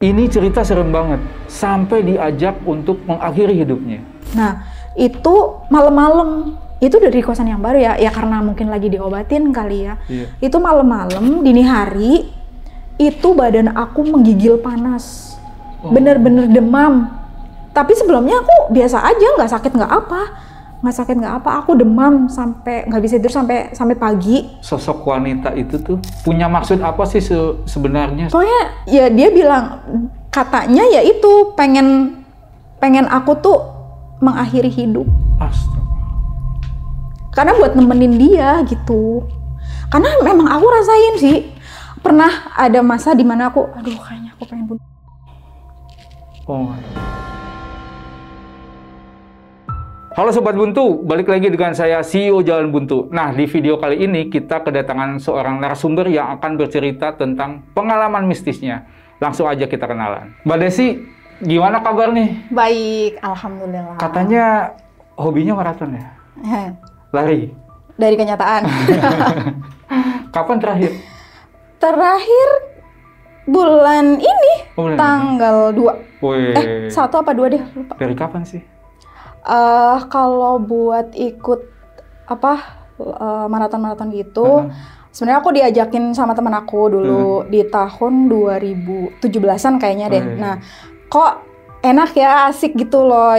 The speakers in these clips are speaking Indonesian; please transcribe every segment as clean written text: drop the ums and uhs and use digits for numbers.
Ini cerita serem banget, sampai diajak untuk mengakhiri hidupnya. Nah, itu malam-malam. Itu dari kosan yang baru ya karena mungkin lagi diobatin kali ya. Iya. Itu malam-malam, dini hari, itu badan aku menggigil panas. Bener-bener demam. Tapi sebelumnya aku biasa aja, nggak sakit nggak apa. Aku demam sampai nggak bisa tidur sampai pagi. Sosok wanita itu tuh punya maksud apa sih sebenarnya? Pokoknya ya dia bilang, katanya ya itu pengen aku tuh mengakhiri hidup. Astaga. Karena buat nemenin dia gitu. Karena memang aku rasain sih, pernah ada masa dimana aku, aduh kayaknya aku pengen bunuh. Oh. Halo Sobat Buntu, balik lagi dengan saya CEO Jalan Buntu. Nah, di video kali ini kita kedatangan seorang narasumber yang akan bercerita tentang pengalaman mistisnya. Langsung aja kita kenalan. Mbak Desi, gimana kabar nih? Baik, alhamdulillah. Katanya hobinya maraton ya? Lari? Dari kenyataan. Kapan terakhir? Terakhir bulan ini, bulan tanggal 2. Wih. 1 apa 2 deh, lupa. Dari kapan sih? Kalau buat ikut maraton-maraton gitu, sebenarnya aku diajakin sama teman aku dulu di tahun 2017-an kayaknya deh. Nah, kok enak ya, asik gitu loh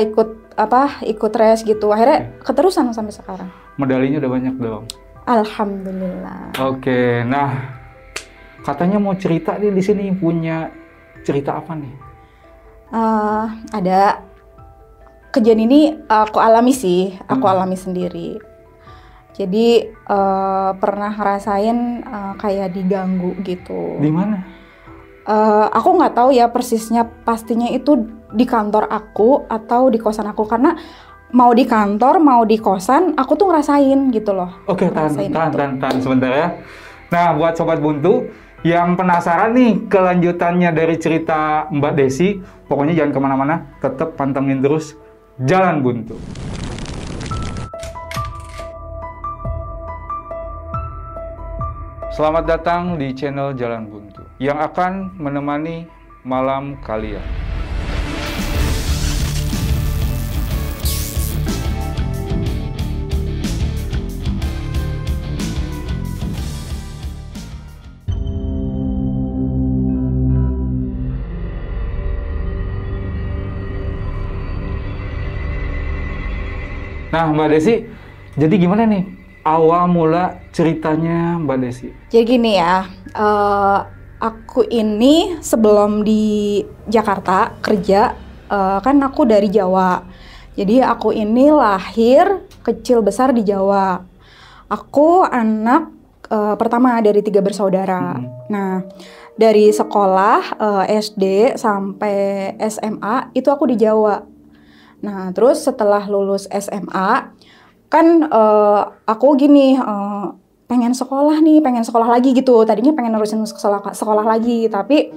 ikut race gitu. Akhirnya keterusan sampai sekarang. Medalinya udah banyak dong? Alhamdulillah. Oke, nah katanya mau cerita nih di sini, punya cerita apa nih? Ada kejadian ini aku alami sih, aku alami sendiri. Jadi pernah ngerasain kayak diganggu gitu. Di mana? Aku nggak tahu ya persisnya, pastinya itu di kantor aku atau di kosan aku, karena mau di kantor mau di kosan aku tuh ngerasain gitu loh. Oke, tahan sebentar ya. Nah, buat Sobat Buntu yang penasaran nih kelanjutannya dari cerita Mbak Desi, pokoknya jangan kemana-mana, tetap pantengin terus Jalan Buntu. Selamat datang di channel Jalan Buntu yang akan menemani malam kalian. Nah, Mbak Desi, jadi gimana nih awal mula ceritanya Mbak Desi? Jadi gini ya, aku ini sebelum di Jakarta kerja, kan aku dari Jawa. Jadi aku ini lahir kecil besar di Jawa. Aku anak pertama dari 3 bersaudara. Nah, dari sekolah SD sampai SMA itu aku di Jawa. Nah, terus setelah lulus SMA, kan aku gini, pengen sekolah lagi gitu. Tadinya pengen nerusin sekolah lagi, tapi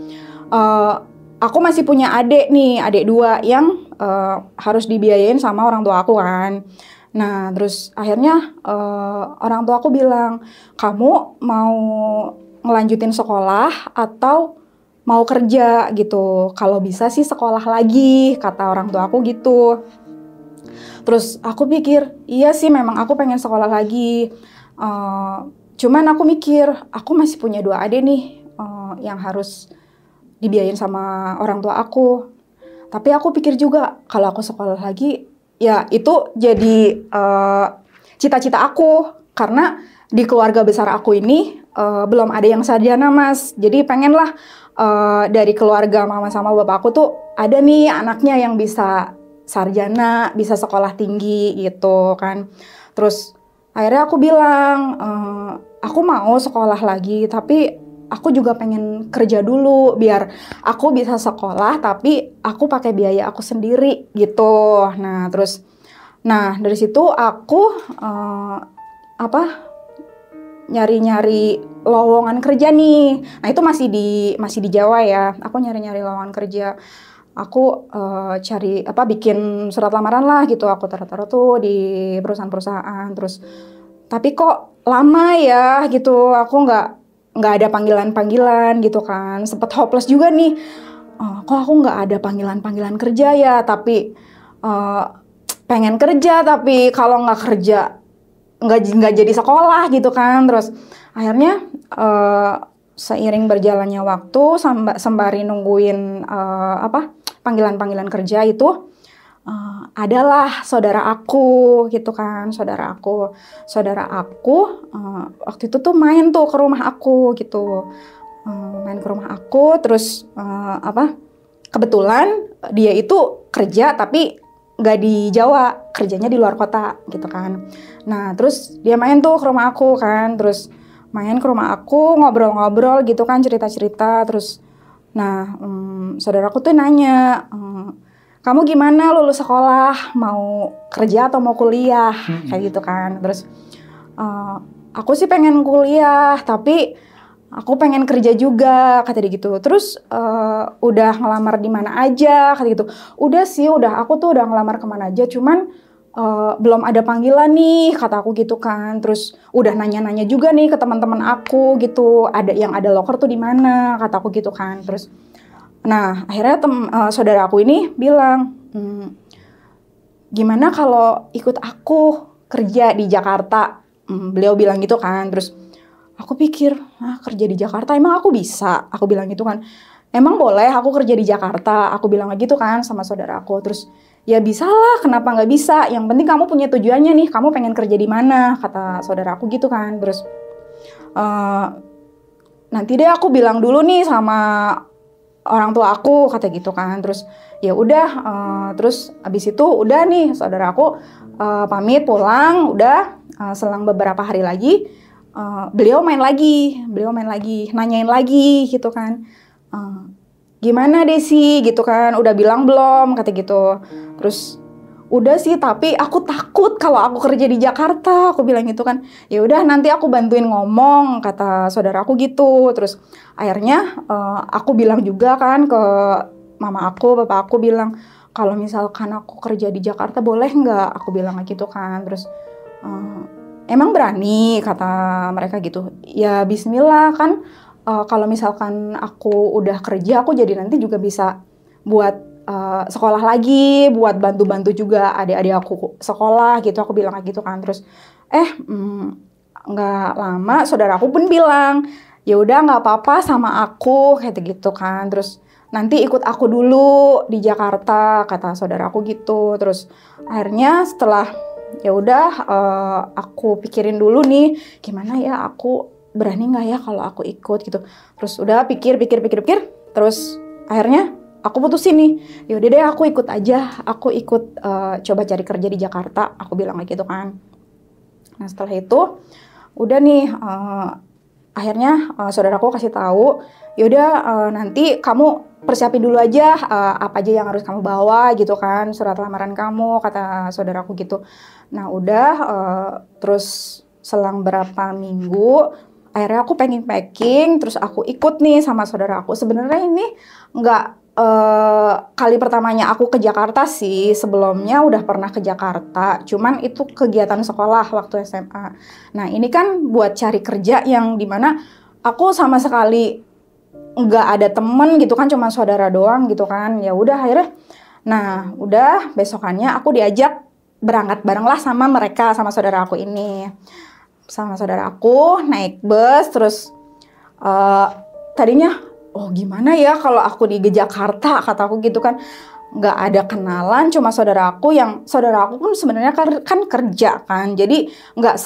aku masih punya adik 2 yang harus dibiayain sama orang tua aku kan. Nah, terus akhirnya orang tua aku bilang, kamu mau ngelanjutin sekolah atau mau kerja gitu. Kalau bisa sih sekolah lagi, kata orang tua aku gitu. Terus aku pikir, iya sih memang aku pengen sekolah lagi. Cuman aku mikir, aku masih punya 2 adik nih yang harus dibiayain sama orang tua aku. Tapi aku pikir juga, kalau aku sekolah lagi, ya itu jadi cita-cita aku. Karena di keluarga besar aku ini belum ada yang sarjana, Mas. Jadi pengenlah dari keluarga mama sama bapak aku tuh ada nih anaknya yang bisa sarjana, bisa sekolah tinggi gitu kan. Terus akhirnya aku bilang, aku mau sekolah lagi, tapi aku juga pengen kerja dulu biar aku bisa sekolah tapi aku pakai biaya aku sendiri gitu. Nah, terus dari situ aku nyari-nyari lowongan kerja nih. Nah, itu masih di Jawa ya. Aku nyari-nyari lowongan kerja. Aku bikin surat lamaran lah gitu. Aku taruh-taruh tuh di perusahaan-perusahaan. Terus tapi kok lama ya gitu. Aku nggak ada panggilan-panggilan gitu kan. Sempet hopeless juga nih. kok aku nggak ada panggilan-panggilan kerja ya, tapi pengen kerja, tapi kalau nggak kerja nggak jadi sekolah gitu kan. Terus akhirnya seiring berjalannya waktu sembari nungguin panggilan-panggilan kerja itu adalah saudara aku gitu kan. Saudara aku waktu itu tuh main tuh ke rumah aku gitu. Main ke rumah aku, terus kebetulan dia itu kerja tapi nggak di Jawa, kerjanya di luar kota gitu kan. Nah terus dia main tuh ke rumah aku kan, terus main ke rumah aku ngobrol-ngobrol gitu kan, cerita-cerita. Terus nah saudaraku tuh nanya, kamu gimana, lulus sekolah, mau kerja atau mau kuliah, kayak gitu kan. Terus aku sih pengen kuliah tapi aku pengen kerja juga, kata dia gitu. Terus udah ngelamar di mana aja, kata gitu. Udah sih, aku tuh udah ngelamar kemana aja, cuman belum ada panggilan nih, kata aku gitu kan. Terus udah nanya-nanya juga nih ke teman-teman aku gitu, ada loker tuh di mana, kata aku gitu kan. Terus, nah akhirnya saudara aku ini bilang, gimana kalau ikut aku kerja di Jakarta? Beliau bilang gitu kan. Terus aku pikir, kerja di Jakarta emang aku bisa? Aku bilang gitu kan. Emang boleh aku kerja di Jakarta? Aku bilang gitu kan sama saudara aku. Terus, ya bisa lah, kenapa nggak bisa? Yang penting kamu punya tujuannya nih, kamu pengen kerja di mana? Kata saudara aku gitu kan. Terus, nanti deh aku bilang dulu nih sama orang tua aku, kata gitu kan. Terus, ya udah, terus abis itu udah nih saudara aku pamit pulang, udah selang beberapa hari lagi. Beliau main lagi, nanyain lagi gitu kan, gimana Desi gitu kan, udah bilang belum, kata gitu. Terus udah sih, tapi aku takut kalau aku kerja di Jakarta, aku bilang gitu kan. Ya udah nanti aku bantuin ngomong, kata saudara aku gitu. Terus akhirnya aku bilang juga kan ke mama aku, bapak aku, bilang kalau misalkan aku kerja di Jakarta boleh nggak, aku bilang gitu kan. Terus emang berani, kata mereka gitu. Ya bismillah kan, kalau misalkan aku udah kerja, aku jadi nanti juga bisa buat sekolah lagi, buat bantu-bantu juga adik-adik aku sekolah gitu, aku bilang kayak gitu kan. Terus nggak lama saudara aku pun bilang, ya udah nggak apa-apa sama aku, kayak gitu kan. Terus nanti ikut aku dulu di Jakarta, kata saudara aku gitu. Terus akhirnya setelah ya udah aku pikirin dulu nih, gimana ya, aku berani nggak ya kalau aku ikut gitu. Terus udah pikir, terus akhirnya aku putusin nih, yaudah deh aku ikut aja, aku ikut coba cari kerja di Jakarta, aku bilang kayak gitu kan. Nah setelah itu udah nih akhirnya saudaraku kasih tahu, yaudah nanti kamu persiapin dulu aja apa aja yang harus kamu bawa gitu kan, surat lamaran kamu, kata saudaraku gitu. Nah udah terus selang berapa minggu akhirnya aku packing, terus aku ikut nih sama saudara aku. Sebenarnya ini nggak kali pertamanya aku ke Jakarta sih, sebelumnya udah pernah ke Jakarta, cuman itu kegiatan sekolah waktu SMA. Nah ini kan buat cari kerja yang dimana aku sama sekali nggak ada temen gitu kan, cuma saudara doang gitu kan. Ya udah akhirnya, nah udah besokannya aku diajak berangkat bareng lah sama mereka, sama saudara aku ini. Sama saudara aku naik bus, terus tadinya oh gimana ya kalau aku di Jakarta, kata aku gitu kan, nggak ada kenalan, cuma saudara aku pun sebenarnya kan kerja kan, jadi nggak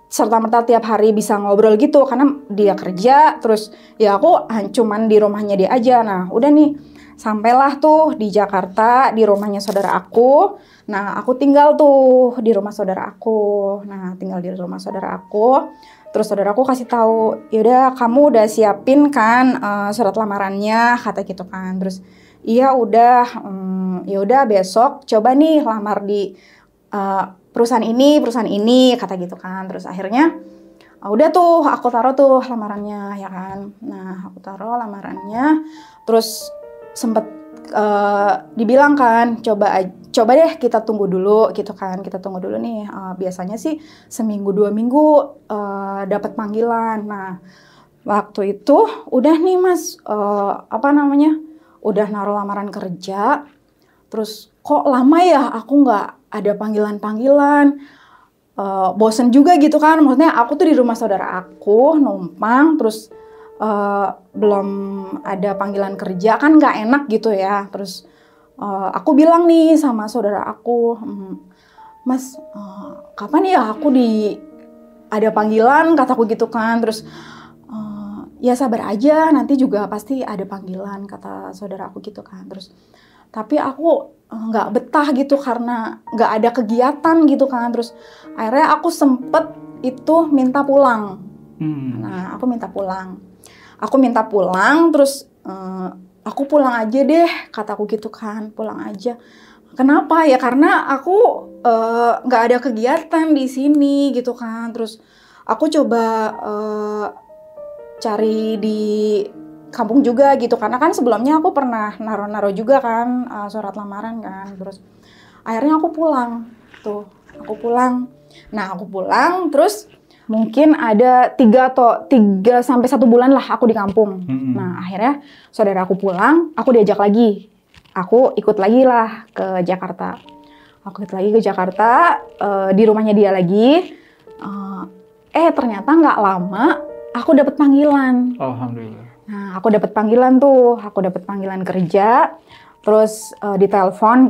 serta-merta tiap hari bisa ngobrol gitu karena dia kerja. Terus ya aku cuman di rumahnya dia aja. Nah udah nih sampailah tuh di Jakarta di rumahnya saudara aku. Nah aku tinggal tuh di rumah saudara aku. Terus saudara aku kasih tahu, yaudah kamu udah siapin kan surat lamarannya, kata gitu kan. Terus iya udah, yaudah besok coba nih lamar di perusahaan ini, kata gitu kan. Terus akhirnya udah tuh aku taruh tuh lamarannya ya kan. Nah aku taruh lamarannya, terus sempet dibilang kan coba deh kita tunggu dulu gitu kan, kita tunggu dulu nih, biasanya sih seminggu 2 minggu dapat panggilan. Nah waktu itu udah nih mas, udah naruh lamaran kerja, terus kok lama ya aku nggak ada panggilan-panggilan, bosen juga gitu kan, maksudnya aku tuh di rumah saudara aku numpang, terus belum ada panggilan kerja kan nggak enak gitu ya. Terus aku bilang nih sama saudara aku, Mas, kapan ya aku ada panggilan, kataku gitu kan. Terus ya sabar aja, nanti juga pasti ada panggilan, kata saudara aku gitu kan. Terus tapi aku nggak betah gitu karena nggak ada kegiatan gitu kan. Terus akhirnya aku sempet itu minta pulang. Nah, aku minta pulang, terus aku pulang aja deh, kataku gitu kan, pulang aja. Kenapa ya? Karena aku nggak ada kegiatan di sini gitu kan. Terus aku coba cari di kampung juga gitu, karena kan sebelumnya aku pernah naruh juga kan surat lamaran kan. Terus akhirnya aku pulang tuh, Nah aku pulang terus mungkin ada 3 sampai 1 bulan lah aku di kampung. Nah akhirnya saudara aku pulang, aku diajak lagi, aku ikut lagi lah ke Jakarta. Di rumahnya dia lagi. Ternyata nggak lama aku dapat panggilan. Alhamdulillah. Nah, aku dapat panggilan kerja. Terus ditelepon,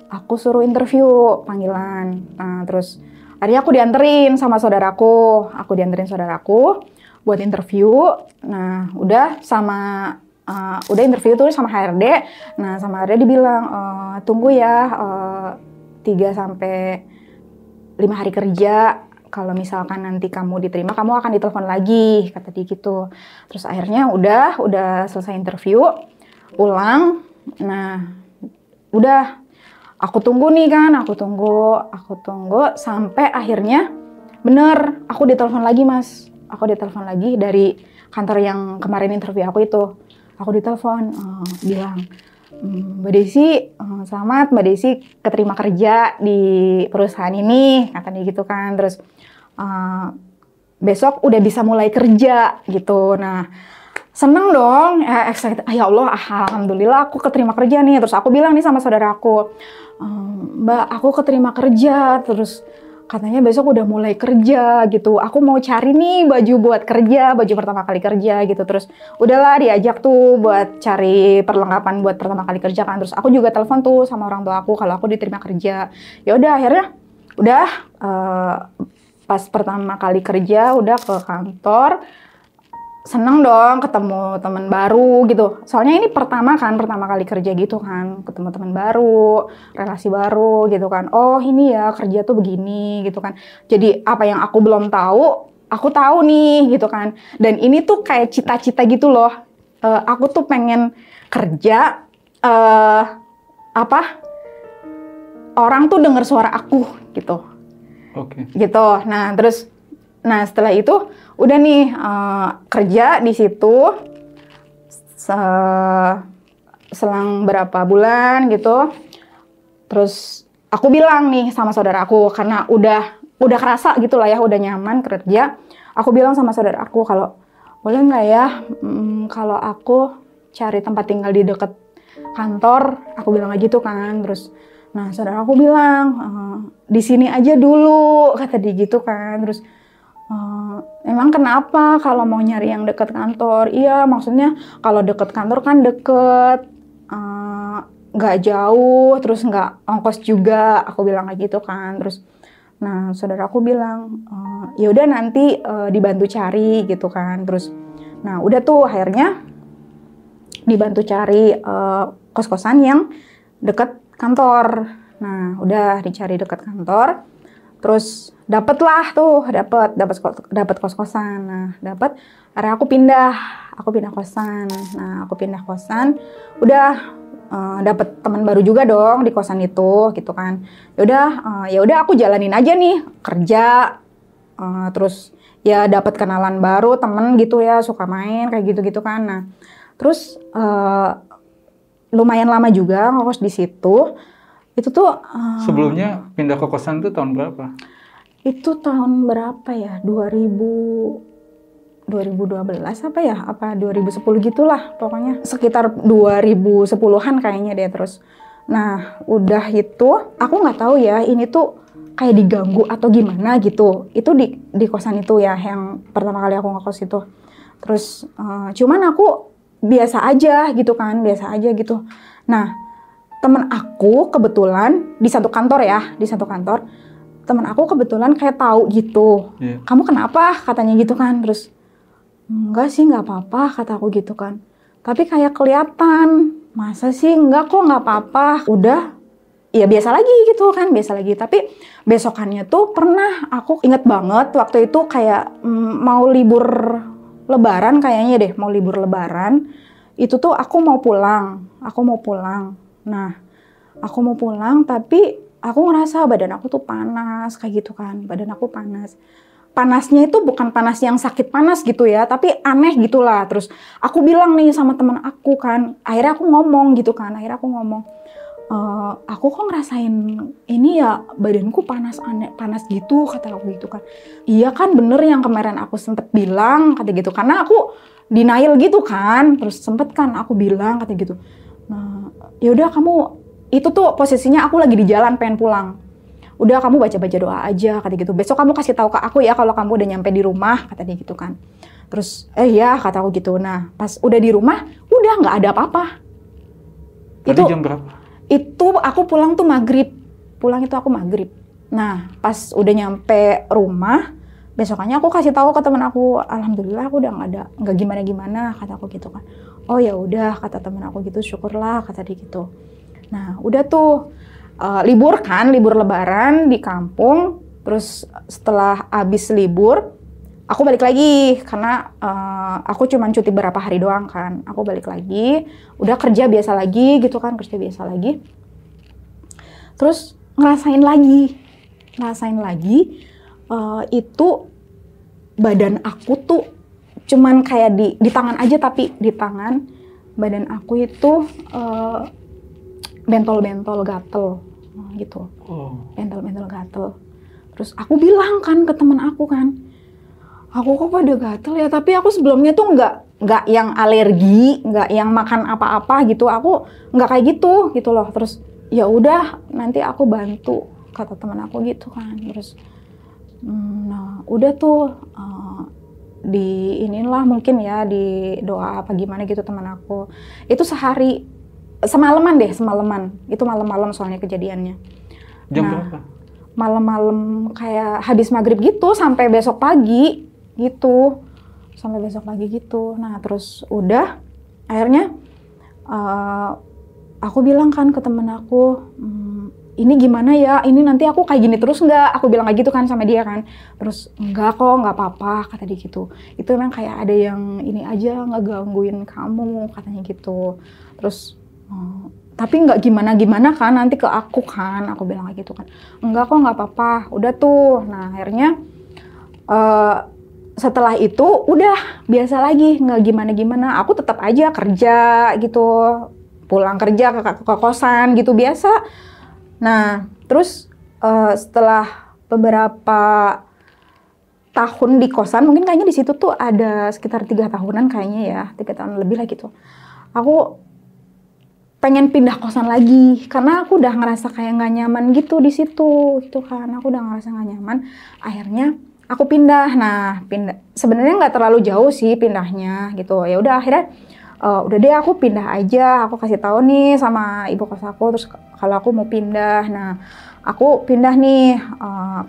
aku suruh interview panggilan. Nah, terus akhirnya aku dianterin saudaraku buat interview. Nah, udah interview tuh sama HRD. Nah, sama HRD dibilang tunggu ya 3 sampai 5 hari kerja. Kalau misalkan nanti kamu diterima, kamu akan ditelepon lagi, kata dia gitu. Terus akhirnya udah selesai interview, pulang. Nah, udah aku tunggu sampai akhirnya bener aku ditelepon lagi, Mas. Aku ditelepon lagi dari kantor yang kemarin interview aku itu. Aku ditelepon bilang, Mbak Desi, selamat Mbak Desi keterima kerja di perusahaan ini, kata dia gitu kan. Terus besok udah bisa mulai kerja gitu. Nah, seneng dong, excited. Ya Allah, alhamdulillah aku keterima kerja nih. Terus aku bilang nih sama saudara aku, Mbak, aku keterima kerja. Terus katanya besok udah mulai kerja gitu. Aku mau cari nih baju buat kerja, baju pertama kali kerja gitu. Terus udahlah diajak tuh buat cari perlengkapan buat pertama kali kerja kan. Terus aku juga telepon tuh sama orang tua aku kalau aku diterima kerja. Ya udah akhirnya pas pertama kali kerja udah ke kantor, seneng dong ketemu teman baru gitu. Soalnya ini pertama kali kerja gitu kan, ketemu teman baru, relasi baru gitu kan. Oh ini ya kerja tuh begini gitu kan. Jadi apa yang aku belum tahu, aku tahu nih gitu kan. Dan ini tuh kayak cita-cita gitu loh. Aku tuh pengen kerja, orang tuh dengar suara aku gitu. Oke. Gitu. Nah setelah itu udah nih kerja di situ selang berapa bulan gitu. Terus aku bilang nih sama saudara aku, karena udah kerasa gitu lah ya, udah nyaman kerja. Aku bilang sama saudara aku kalau boleh nggak ya kalau aku cari tempat tinggal di dekat kantor, aku bilang gitu kan. Terus nah saudara aku bilang di sini aja dulu, kata dia gitu kan. Terus emang kenapa kalau mau nyari yang deket kantor? Iya maksudnya kalau deket kantor kan deket, nggak jauh, terus nggak ongkos juga, aku bilang kayak gitu kan. Terus nah saudara aku bilang ya udah nanti dibantu cari gitu kan. Terus nah udah tuh akhirnya dibantu cari kos-kosan yang deket kantor. Nah udah dicari deket kantor. Terus dapat kos-kosan. Nah, akhirnya aku pindah kosan. Nah, aku pindah kosan. Udah dapat teman baru juga dong di kosan itu gitu kan. Ya udah aku jalanin aja nih kerja. Terus ya dapat kenalan baru, temen gitu ya, suka main kayak gitu-gitu kan. Nah, terus lumayan lama juga ngekos di situ. Itu tuh sebelumnya pindah ke kosan itu tahun berapa? Itu tahun berapa ya? 2000 2012 apa ya? Apa 2010 gitulah pokoknya. Sekitar 2010-an kayaknya deh terus. Nah, udah itu aku nggak tahu ya ini tuh kayak diganggu atau gimana gitu. Itu di kosan itu ya yang pertama kali aku ngekos itu. Terus cuman aku biasa aja gitu kan, biasa aja gitu. Nah, temen aku kebetulan di satu kantor ya, di satu kantor. Temen aku kebetulan kayak tahu gitu. Yeah. Kamu kenapa? Katanya gitu kan. Terus enggak sih, nggak apa-apa kata aku gitu kan. Tapi kayak kelihatan, masa sih enggak kok nggak apa-apa. Udah, ya biasa lagi gitu kan, biasa lagi. Tapi besokannya tuh pernah aku inget banget waktu itu kayak mau libur Lebaran kayaknya deh, mau libur Lebaran. Itu tuh aku mau pulang. Nah, aku mau pulang tapi aku ngerasa badan aku tuh panas kayak gitu kan. Badan aku panas. Panasnya itu bukan panas yang sakit panas gitu ya, tapi aneh gitulah. Terus aku bilang nih sama teman aku kan. Akhirnya aku ngomong gitu kan. Aku kok ngerasain ini ya badanku panas gitu kata aku gitu kan. Iya kan bener yang kemarin aku sempet bilang kata gitu karena aku denial gitu kan. Terus sempet kan aku bilang kata gitu. Nah, yaudah kamu itu tuh posisinya aku lagi di jalan pengen pulang. Udah kamu baca-baca doa aja kata gitu. Besok kamu kasih tahu ke aku ya kalau kamu udah nyampe di rumah kata dia gitu kan. Terus ya kata aku gitu. Nah, pas udah di rumah udah nggak ada apa-apa. Tadi itu jam berapa? Itu aku pulang tuh maghrib. Pulang itu aku maghrib. Nah, pas udah nyampe rumah, besokannya aku kasih tahu ke teman aku, alhamdulillah aku udah nggak gimana-gimana kata aku gitu kan. Oh ya udah kata teman aku gitu, syukurlah kata dia gitu. Nah, udah tuh libur Lebaran di kampung. Terus setelah habis libur, aku balik lagi karena aku cuma cuti berapa hari doang kan. Aku balik lagi, udah kerja biasa lagi gitu kan, Terus ngerasain lagi itu badan aku tuh cuman kayak di tangan aja, tapi di tangan badan aku itu bentol-bentol gatel gitu. Bentol-bentol gatel. Terus aku bilang kan ke teman aku kan, aku kok pada gatel ya, tapi aku sebelumnya tuh nggak yang alergi, nggak yang makan apa-apa gitu, aku nggak kayak gitu loh. Terus ya udah nanti aku bantu kata teman aku gitu kan. Terus nah udah tuh di inilah mungkin ya di doa apa gimana gitu teman aku itu semalaman itu malam-malam soalnya kejadiannya. Jam berapa? Malam-malam kayak habis maghrib gitu sampai besok pagi gitu. Nah terus udah akhirnya aku bilang kan ke temen aku, ini gimana ya, ini nanti aku kayak gini terus nggak? Aku bilang kayak gitu kan sama dia kan. Terus enggak kok, nggak apa-apa kata dia gitu. Itu memang kayak ada yang ini aja ngegangguin kamu katanya gitu. Terus tapi nggak gimana-gimana kan nanti ke aku kan, aku bilang kayak gitu kan. Enggak kok, nggak apa-apa. Udah tuh. Nah akhirnya setelah itu udah biasa lagi, nggak gimana-gimana. Aku tetap aja kerja gitu, pulang kerja ke kosan gitu biasa. Nah terus setelah beberapa tahun di kosan, mungkin kayaknya di situ tuh ada sekitar 3 tahunan kayaknya ya, 3 tahun lebih lah gitu. Aku pengen pindah kosan lagi karena aku udah ngerasa kayak nggak nyaman gitu di situ gitu kan. Aku udah ngerasa nggak nyaman. Akhirnya aku pindah. Nah pindah sebenarnya nggak terlalu jauh sih pindahnya gitu. Ya udah akhirnya udah deh aku pindah aja. Aku kasih tahu nih sama ibu kos aku terus kalau aku mau pindah. Nah aku pindah nih,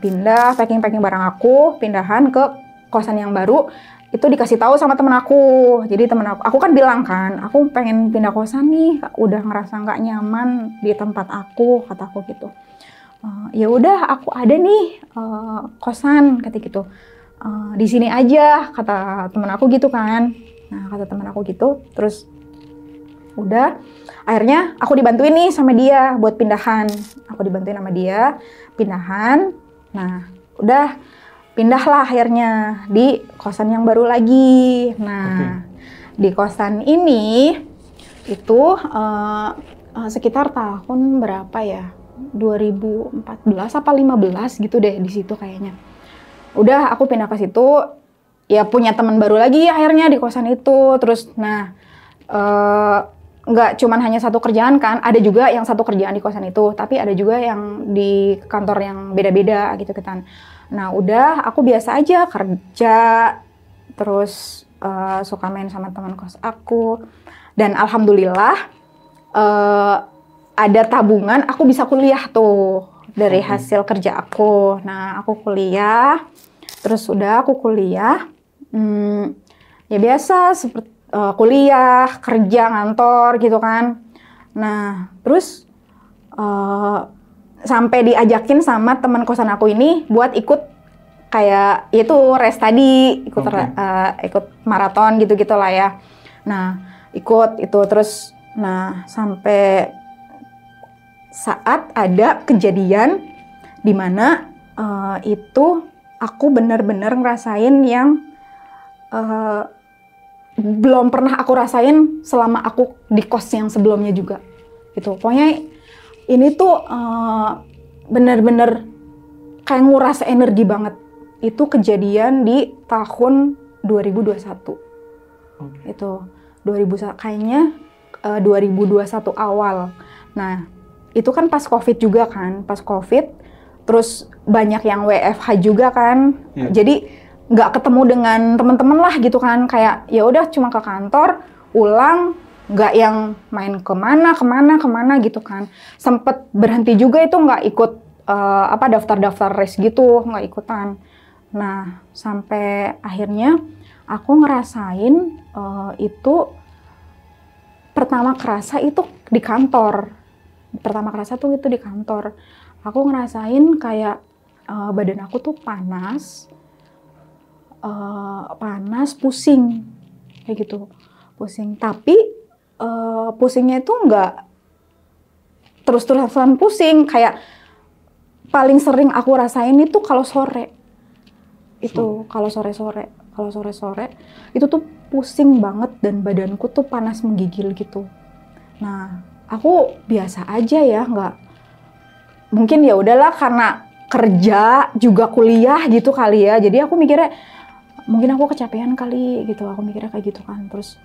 pindah packing barang aku, pindahan ke kosan yang baru. Itu dikasih tahu sama temen aku. Jadi temen aku kan bilang kan, aku pengen pindah kosan nih, udah ngerasa nggak nyaman di tempat aku, kata aku gitu. Ya udah, aku ada nih kosan, kata gitu. Di sini aja, kata temen aku gitu kan. Nah kata temen aku gitu, terus udah. Akhirnya aku dibantuin nih sama dia buat pindahan. Aku dibantuin sama dia pindahan. Nah udah. Pindahlah akhirnya di kosan yang baru lagi. Nah, di kosan ini itu sekitar tahun berapa ya? 2014 apa 15 gitu deh di situ kayaknya. Udah aku pindah ke situ. ya punya teman baru lagi akhirnya di kosan itu. Terus nah nggak cuman hanya satu kerjaan kan, ada juga yang satu kerjaan di kosan itu, tapi ada juga yang di kantor yang beda-beda gitu kan. Nah udah aku biasa aja kerja, terus suka main sama teman kos aku, dan alhamdulillah ada tabungan, aku bisa kuliah tuh dari hasil kerja aku. Nah aku kuliah, terus udah aku kuliah, ya biasa seperti kuliah, kerja, ngantor gitu kan. Nah, terus sampai diajakin sama teman kosan aku ini buat ikut kayak itu race tadi, ikut maraton gitu-gitu lah ya. Nah, ikut itu terus, nah sampai saat ada kejadian di mana itu aku benar-benar ngerasain yang belum pernah aku rasain selama aku di kos yang sebelumnya juga gitu. Pokoknya ini tuh bener-bener kayak nguras energi banget. Itu kejadian di tahun 2021. Itu 2001 kayaknya 2021 awal. Nah itu kan pas COVID juga kan, pas COVID terus banyak yang WFH juga kan. Jadi nggak ketemu dengan teman-teman lah gitu kan, kayak ya udah cuma ke kantor pulang, nggak yang main kemana gitu kan. Sempet berhenti juga itu, nggak ikut daftar race gitu, nggak ikutan. Nah sampai akhirnya aku ngerasain itu pertama kerasa itu di kantor. Aku ngerasain kayak badan aku tuh panas, pusing kayak gitu, pusing. Tapi pusingnya itu nggak terus-terusan pusing, kayak paling sering aku rasain itu kalau sore. Itu kalau sore-sore itu tuh pusing banget dan badanku tuh panas menggigil gitu. Nah aku biasa aja ya, nggak mungkin, ya udahlah karena kerja juga kuliah gitu kali ya, jadi aku mikirnya mungkin aku kecapean kali gitu, aku mikirnya kayak gitu kan. Terus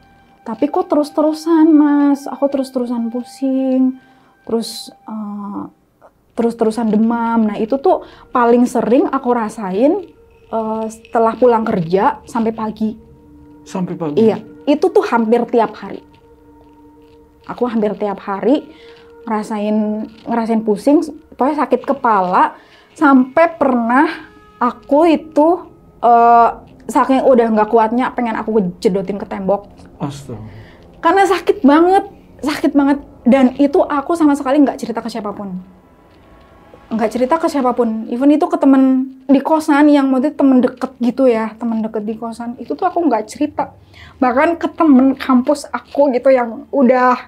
tapi kok terus-terusan mas, aku terus-terusan pusing, terus-terusan demam. Nah itu tuh paling sering aku rasain setelah pulang kerja sampai pagi. Sampai pagi? Iya, itu tuh hampir tiap hari. Aku hampir tiap hari ngerasain pusing, pokoknya sakit kepala, sampai pernah aku itu saking udah nggak kuatnya pengen aku jedotin ke tembok. Astaga. Karena sakit banget. Dan itu aku sama sekali nggak cerita ke siapapun. Even itu ke temen di kosan yang maksudnya temen deket gitu ya, temen deket di kosan. Itu tuh aku nggak cerita. Bahkan ke temen kampus aku gitu yang udah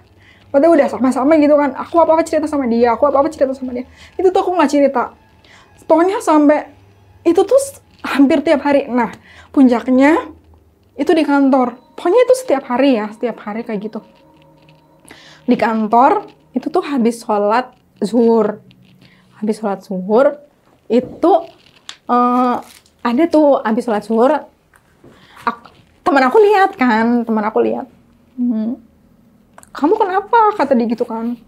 sama-sama gitu kan. Aku apa-apa cerita sama dia. Itu tuh aku nggak cerita. Pokoknya sampai itu tuh hampir tiap hari. Nah, puncaknya itu di kantor. Pokoknya itu setiap hari kayak gitu. Di kantor itu tuh habis sholat zuhur itu ada tuh habis sholat zuhur. Teman aku lihat. Kamu kenapa? Kata dia gitu kan.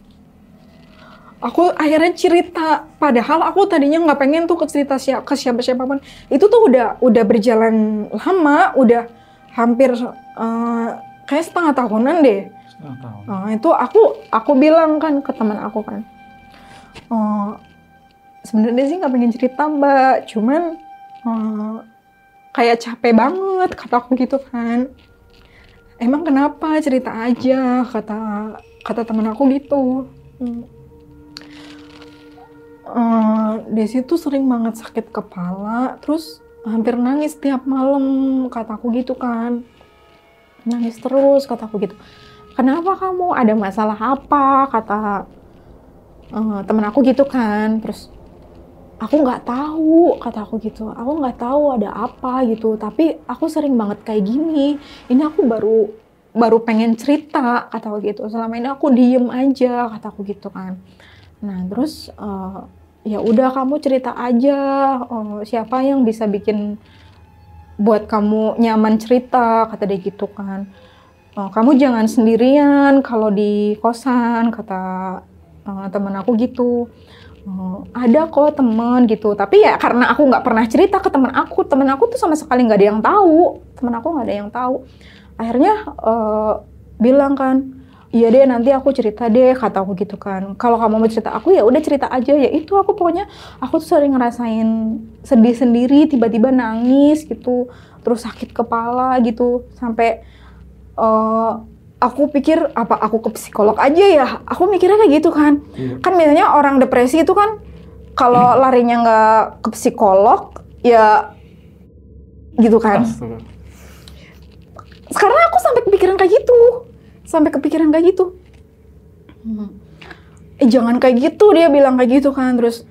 Aku akhirnya cerita, padahal aku tadinya nggak pengen tuh cerita ke siapa-siapapun. Itu tuh udah berjalan lama, udah hampir kayak setengah tahunan deh. Itu aku bilang kan ke teman aku kan, sebenarnya sih nggak pengen cerita mbak, cuman kayak capek banget, kata aku gitu kan. Emang kenapa? Cerita aja, kata teman aku gitu. Di situ sering banget sakit kepala, terus hampir nangis tiap malam, kataku gitu kan. Nangis terus, kataku gitu. Kenapa kamu? Ada masalah apa? Kata temen aku gitu kan. Terus aku nggak tahu, kataku gitu. Aku nggak tahu ada apa gitu. Tapi aku sering banget kayak gini. Ini aku baru pengen cerita, kataku gitu. Selama ini aku diem aja, kataku gitu kan. Nah terus ya udah kamu cerita aja, siapa yang bisa bikin buat kamu nyaman cerita, kata dia gitu kan. Kamu jangan sendirian kalau di kosan, kata teman aku gitu. Ada kok teman gitu, tapi ya karena aku nggak pernah cerita ke teman aku tuh sama sekali nggak ada yang tahu, teman aku nggak ada yang tahu. Akhirnya bilang kan, iya deh nanti aku cerita deh, kata aku gitu kan. Kalau kamu mau cerita aku ya udah cerita aja. Ya itu aku pokoknya aku tuh sering ngerasain sedih sendiri, tiba-tiba nangis gitu, terus sakit kepala gitu, sampai aku pikir apa aku ke psikolog aja ya. Aku mikirnya kayak gitu kan. Kan biasanya orang depresi itu kan kalau larinya nggak ke psikolog ya gitu kan. Sekarang aku sampai kepikiran kayak gitu. Jangan kayak gitu, dia bilang kayak gitu kan. Terus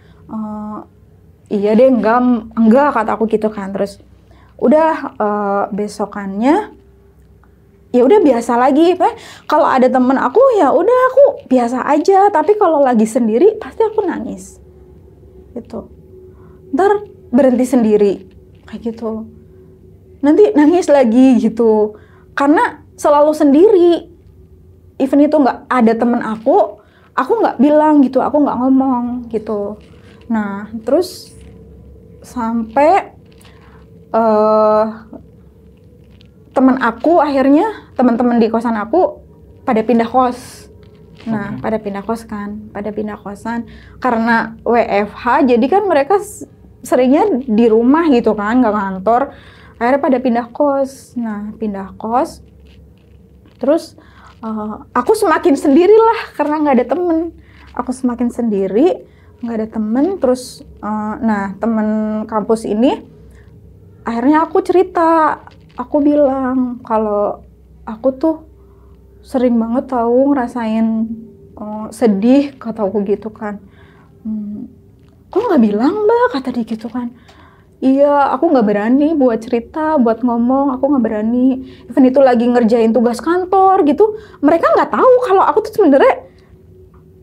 iya deh, enggak kata aku gitu kan. Terus udah besokannya ya udah biasa lagi. Kalau ada temen aku ya udah aku biasa aja, tapi kalau lagi sendiri pasti aku nangis gitu. Ntar berhenti sendiri kayak gitu, nanti nangis lagi gitu, karena selalu sendiri. Even itu nggak ada temen aku nggak bilang gitu, aku nggak ngomong gitu. Nah terus sampai teman-teman di kosan aku pada pindah kos. Nah, pada pindah kosan karena WFH, jadi kan mereka seringnya di rumah gitu kan, nggak kantor. Akhirnya pada pindah kos. Nah, pindah kos. Terus aku semakin sendirilah karena nggak ada temen. Aku semakin sendiri, nggak ada temen. Terus, nah temen kampus ini, akhirnya aku cerita. Aku bilang kalau aku tuh sering banget tahu ngerasain sedih, kata aku gitu kan. Kok nggak bilang Mbak, kata dia gitu kan. Iya, aku nggak berani buat cerita, buat ngomong, aku nggak berani. Even itu lagi ngerjain tugas kantor gitu, mereka nggak tahu kalau aku tuh sebenarnya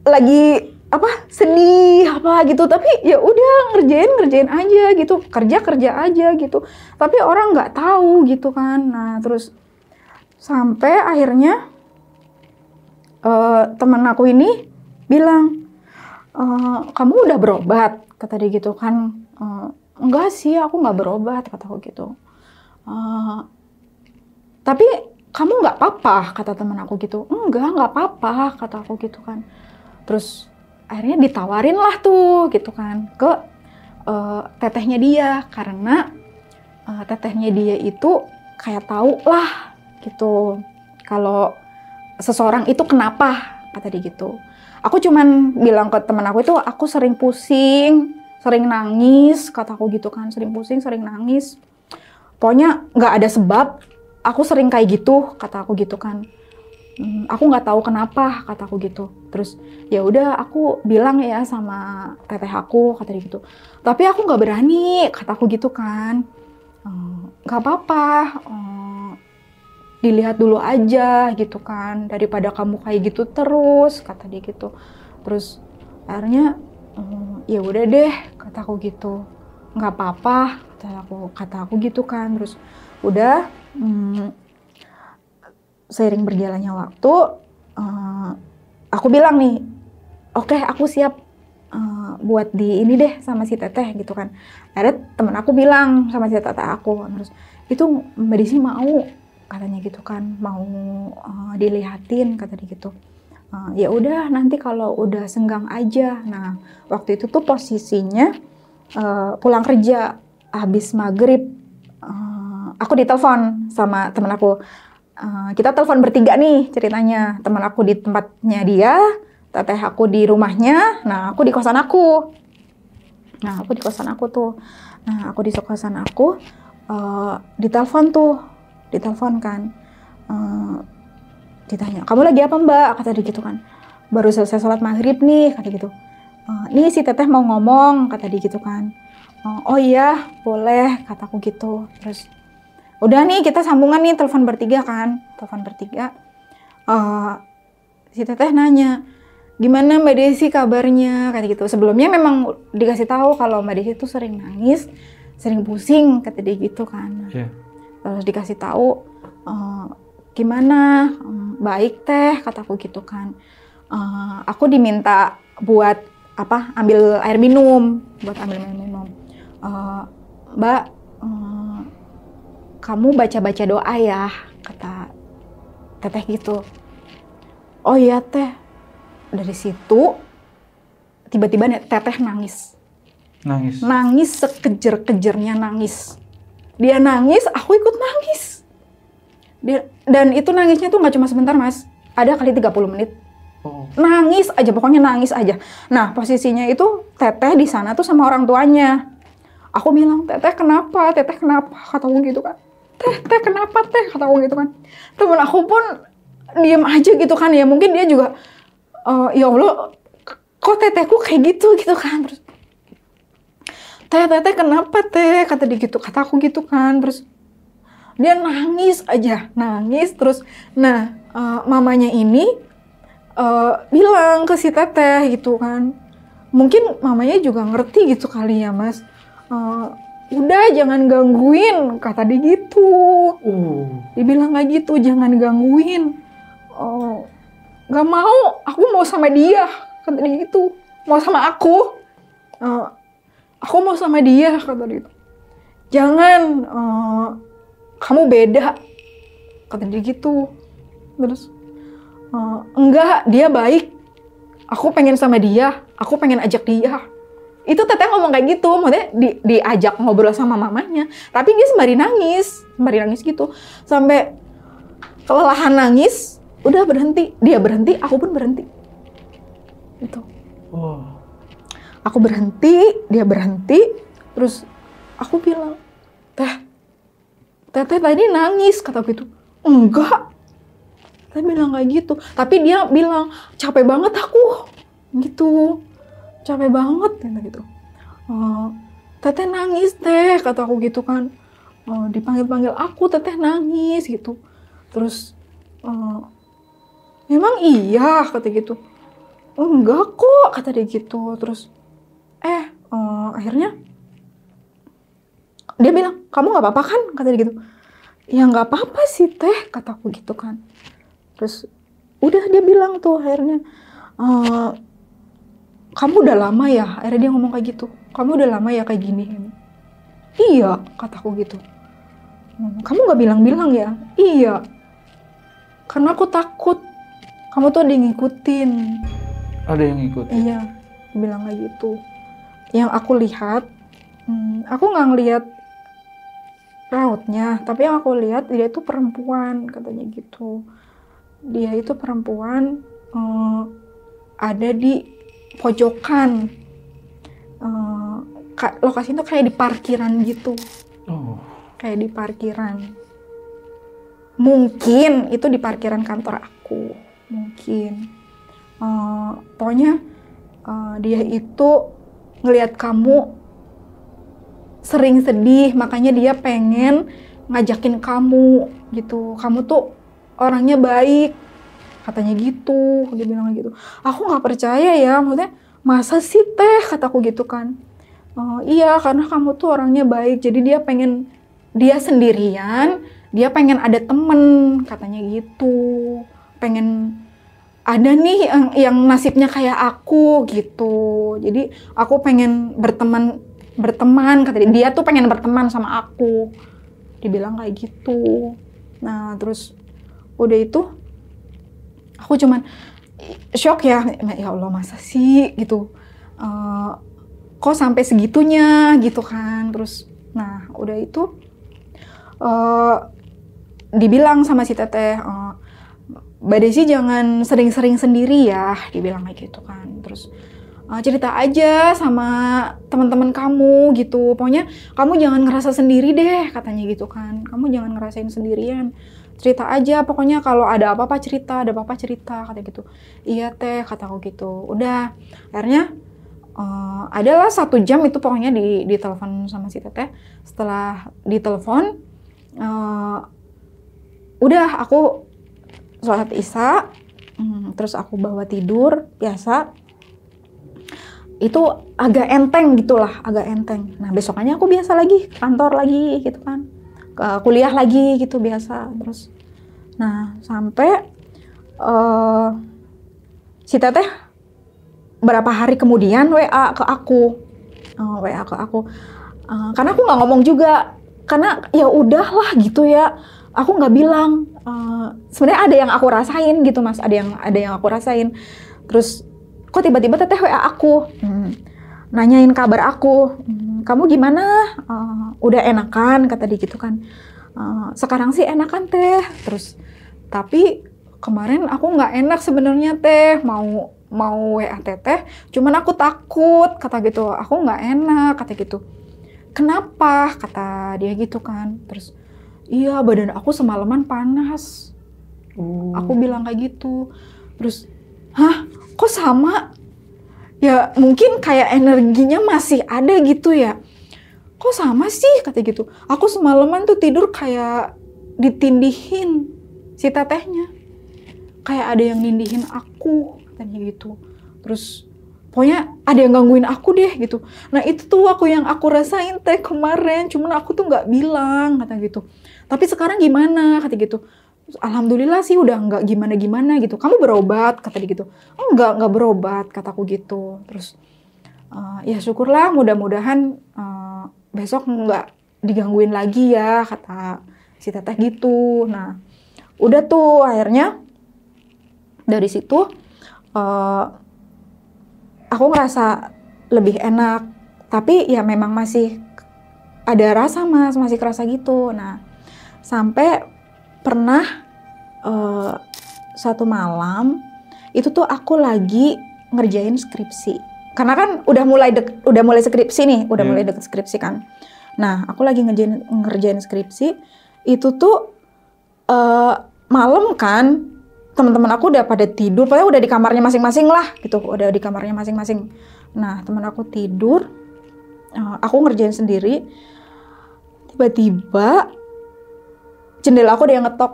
lagi sedih gitu, tapi ya udah ngerjain aja gitu, kerja aja gitu, tapi orang nggak tahu gitu kan. Nah terus sampai akhirnya teman aku ini bilang, kamu udah berobat, kata dia gitu kan. Enggak sih, aku nggak berobat, kata aku gitu. Tapi kamu nggak apa-apa, kata teman aku gitu. Nggak apa-apa, kata aku gitu kan. Terus akhirnya ditawarin lah tuh gitu kan ke tetehnya dia, karena tetehnya dia itu kayak tahu lah gitu kalau seseorang itu kenapa, kata dia gitu. Aku cuman bilang ke teman aku itu, aku sering pusing, sering nangis, kata aku gitu kan, sering pusing, sering nangis. Pokoknya nggak ada sebab, aku sering kayak gitu, kata aku gitu kan. Aku nggak tahu kenapa, kata aku gitu. Terus ya udah aku bilang ya sama teteh aku, kata dia gitu. Tapi aku nggak berani, kata aku gitu kan. Nggak apa-apa, dilihat dulu aja gitu kan, daripada kamu kayak gitu terus, kata dia gitu. Terus akhirnya ya udah deh, kata aku gitu. Nggak apa-apa, kata aku gitu kan. Terus udah seiring berjalannya waktu, aku bilang nih, oke, aku siap buat di ini deh sama si teteh gitu kan. Akhirnya temen aku bilang sama si teteh aku, terus itu Mbak Desi mau, katanya gitu kan, mau dilihatin, kata dia gitu. Ya udah nanti kalau udah senggang aja. Nah waktu itu tuh posisinya pulang kerja habis maghrib, aku ditelepon sama temen aku. Kita telepon bertiga nih ceritanya, teman aku di tempatnya dia, teteh aku di rumahnya, nah aku di kosan aku. Nah aku di kosan aku tuh, ditelepon kan, ditanya, kamu lagi apa Mbak, kata dia gitu kan. Baru selesai sholat maghrib nih, kata gitu. Nih si teteh mau ngomong, kata dia gitu kan. Oh iya boleh, kataku gitu. Terus udah nih kita sambungan nih, telepon bertiga. Si teteh nanya, gimana Mbak Desi kabarnya, kayak gitu. Sebelumnya memang dikasih tahu kalau Mbak Desi tuh sering nangis, sering pusing, kata dia gitu kan. Yeah. Terus dikasih tahu, gimana, baik teh, kataku gitu kan. Aku diminta buat ambil air minum, Mbak, kamu baca-baca doa ya, kata teteh gitu. Oh iya teh. Dari situ tiba-tiba teteh nangis. Nangis sekejer-kejernya nangis. Dia nangis, aku ikut nangis. Dan itu nangisnya tuh nggak cuma sebentar Mas, ada kali 30 menit. Nangis aja, pokoknya nangis aja. Nah posisinya itu teteh di sana tuh sama orang tuanya. Aku bilang, teteh kenapa, kataku gitu kan. Teh kenapa teh, kataku gitu kan. Temen aku pun diem aja gitu kan, ya mungkin dia juga, ya Allah, kok tetehku kayak gitu kan. Terus, teh kenapa teh, kata dia gitu, kata aku gitu kan. Terus dia nangis aja, terus. Nah mamanya ini bilang ke si teteh gitu kan, mungkin mamanya juga ngerti gitu kali ya Mas. Udah jangan gangguin, kata dia gitu. Dibilang kayak gitu, jangan gangguin. Gak mau, aku mau sama dia, kata dia gitu. Mau sama aku. Aku mau sama dia, kata dia gitu. Jangan, kamu beda, kata dia gitu. Terus, enggak, dia baik. Aku pengen sama dia, aku pengen ajak dia. Itu teteh ngomong kayak gitu, maksudnya diajak ngobrol sama mamanya, tapi dia sembari nangis gitu, sampai kelelahan nangis, udah berhenti, dia berhenti, aku pun berhenti, gitu. Aku berhenti, dia berhenti, terus aku bilang, teteh tadi nangis, kata gitu, enggak, saya bilang kayak gitu, tapi dia bilang capek banget aku, gitu. Capek banget gitu. Teteh nangis teh, kata aku gitu kan. Dipanggil-panggil aku, teteh nangis gitu. Terus memang iya, kata gitu. Enggak kok, kata dia gitu. Terus akhirnya dia bilang, kamu nggak apa-apa kan, kata dia gitu. Ya nggak apa-apa sih teh, kata aku gitu kan. Terus udah dia bilang tuh akhirnya, kamu udah lama ya, akhirnya dia ngomong kayak gitu. Kamu udah lama ya kayak gini. Iya, kataku gitu. Kamu gak bilang-bilang ya? Iya. Karena aku takut. Kamu tuh ada yang ngikutin. Ada yang ngikutin? Iya, dia bilang kayak gitu. Yang aku lihat, aku gak ngelihat rautnya, tapi yang aku lihat dia itu perempuan, katanya gitu. Dia itu perempuan, ada di pojokan, lokasi itu kayak di parkiran gitu, kayak di parkiran. Mungkin itu di parkiran kantor aku, mungkin. Pokoknya dia itu ngelihat kamu sering sedih, makanya dia pengen ngajakin kamu gitu. Kamu tuh orangnya baik, katanya gitu. Dia bilang gitu. Aku nggak percaya ya, maksudnya masa sih teh, kataku gitu kan. Iya, karena kamu tuh orangnya baik, jadi dia pengen, dia sendirian, dia pengen ada temen, katanya gitu. Pengen ada nih yang nasibnya kayak aku gitu. Jadi aku pengen berteman, kata dia. Dia tuh pengen berteman sama aku. Dibilang kayak gitu. Nah, terus udah itu aku cuman shock ya Allah masa sih gitu. Kok sampai segitunya gitu kan. Terus nah udah itu dibilang sama si teteh, Mbak Desi jangan sering-sering sendiri ya, dibilang kayak gitu kan. Terus cerita aja sama teman-teman kamu gitu, pokoknya kamu jangan ngerasa sendiri deh, katanya gitu kan. Kamu jangan ngerasain sendirian, cerita aja, pokoknya kalau ada apa-apa cerita, katanya gitu. Iya teh, kataku gitu. Udah, akhirnya adalah 1 jam itu pokoknya di telepon sama si teteh. Setelah ditelepon, udah aku sholat isya, terus aku bawa tidur biasa. itu agak enteng gitulah, agak enteng. Nah besokannya aku biasa lagi kantor lagi gitu kan, kuliah lagi gitu biasa terus. Nah sampai si teteh berapa hari kemudian WA ke aku, karena aku nggak ngomong juga, karena ya udahlah gitu ya, aku nggak bilang. Sebenarnya ada yang aku rasain gitu mas, ada yang aku rasain. Terus kok tiba-tiba teteh WA aku, nanyain kabar aku, kamu gimana? Udah enakan kata dia gitu kan. Sekarang sih enakan teh. Terus tapi kemarin aku nggak enak sebenarnya teh, mau WA teteh, cuman aku takut kata gitu, aku nggak enak kata gitu. Kenapa? Kata dia gitu kan. Terus iya badan aku semalaman panas. Aku bilang kayak gitu. Terus hah kok sama? Ya mungkin kayak energinya masih ada gitu ya. Kok sama sih kata gitu. Aku semalaman tuh tidur kayak ditindihin si tetehnya. Kayak ada yang nindihin aku katanya gitu. Terus pokoknya ada yang gangguin aku deh gitu. Nah itu tuh yang aku rasain teh kemarin. Cuman aku tuh nggak bilang kata gitu. Tapi sekarang gimana kata gitu. Alhamdulillah sih udah nggak gimana-gimana gitu. Kamu berobat kata dia gitu. Nggak berobat kataku gitu. Terus ya syukurlah mudah-mudahan besok nggak digangguin lagi ya kata si teteh gitu. Nah udah tuh akhirnya dari situ aku ngerasa lebih enak. Tapi ya memang masih ada rasa mas, masih kerasa gitu. Nah sampai pernah satu malam itu tuh aku lagi ngerjain skripsi, karena kan udah mulai skripsi nih, mulai deket skripsi kan. Nah aku lagi ngerjain skripsi itu tuh malam kan, teman-teman aku udah pada tidur, pokoknya udah di kamarnya masing-masing lah gitu, udah di kamarnya masing-masing. Nah teman aku tidur, aku ngerjain sendiri, tiba-tiba jendela aku ada yang ngetok.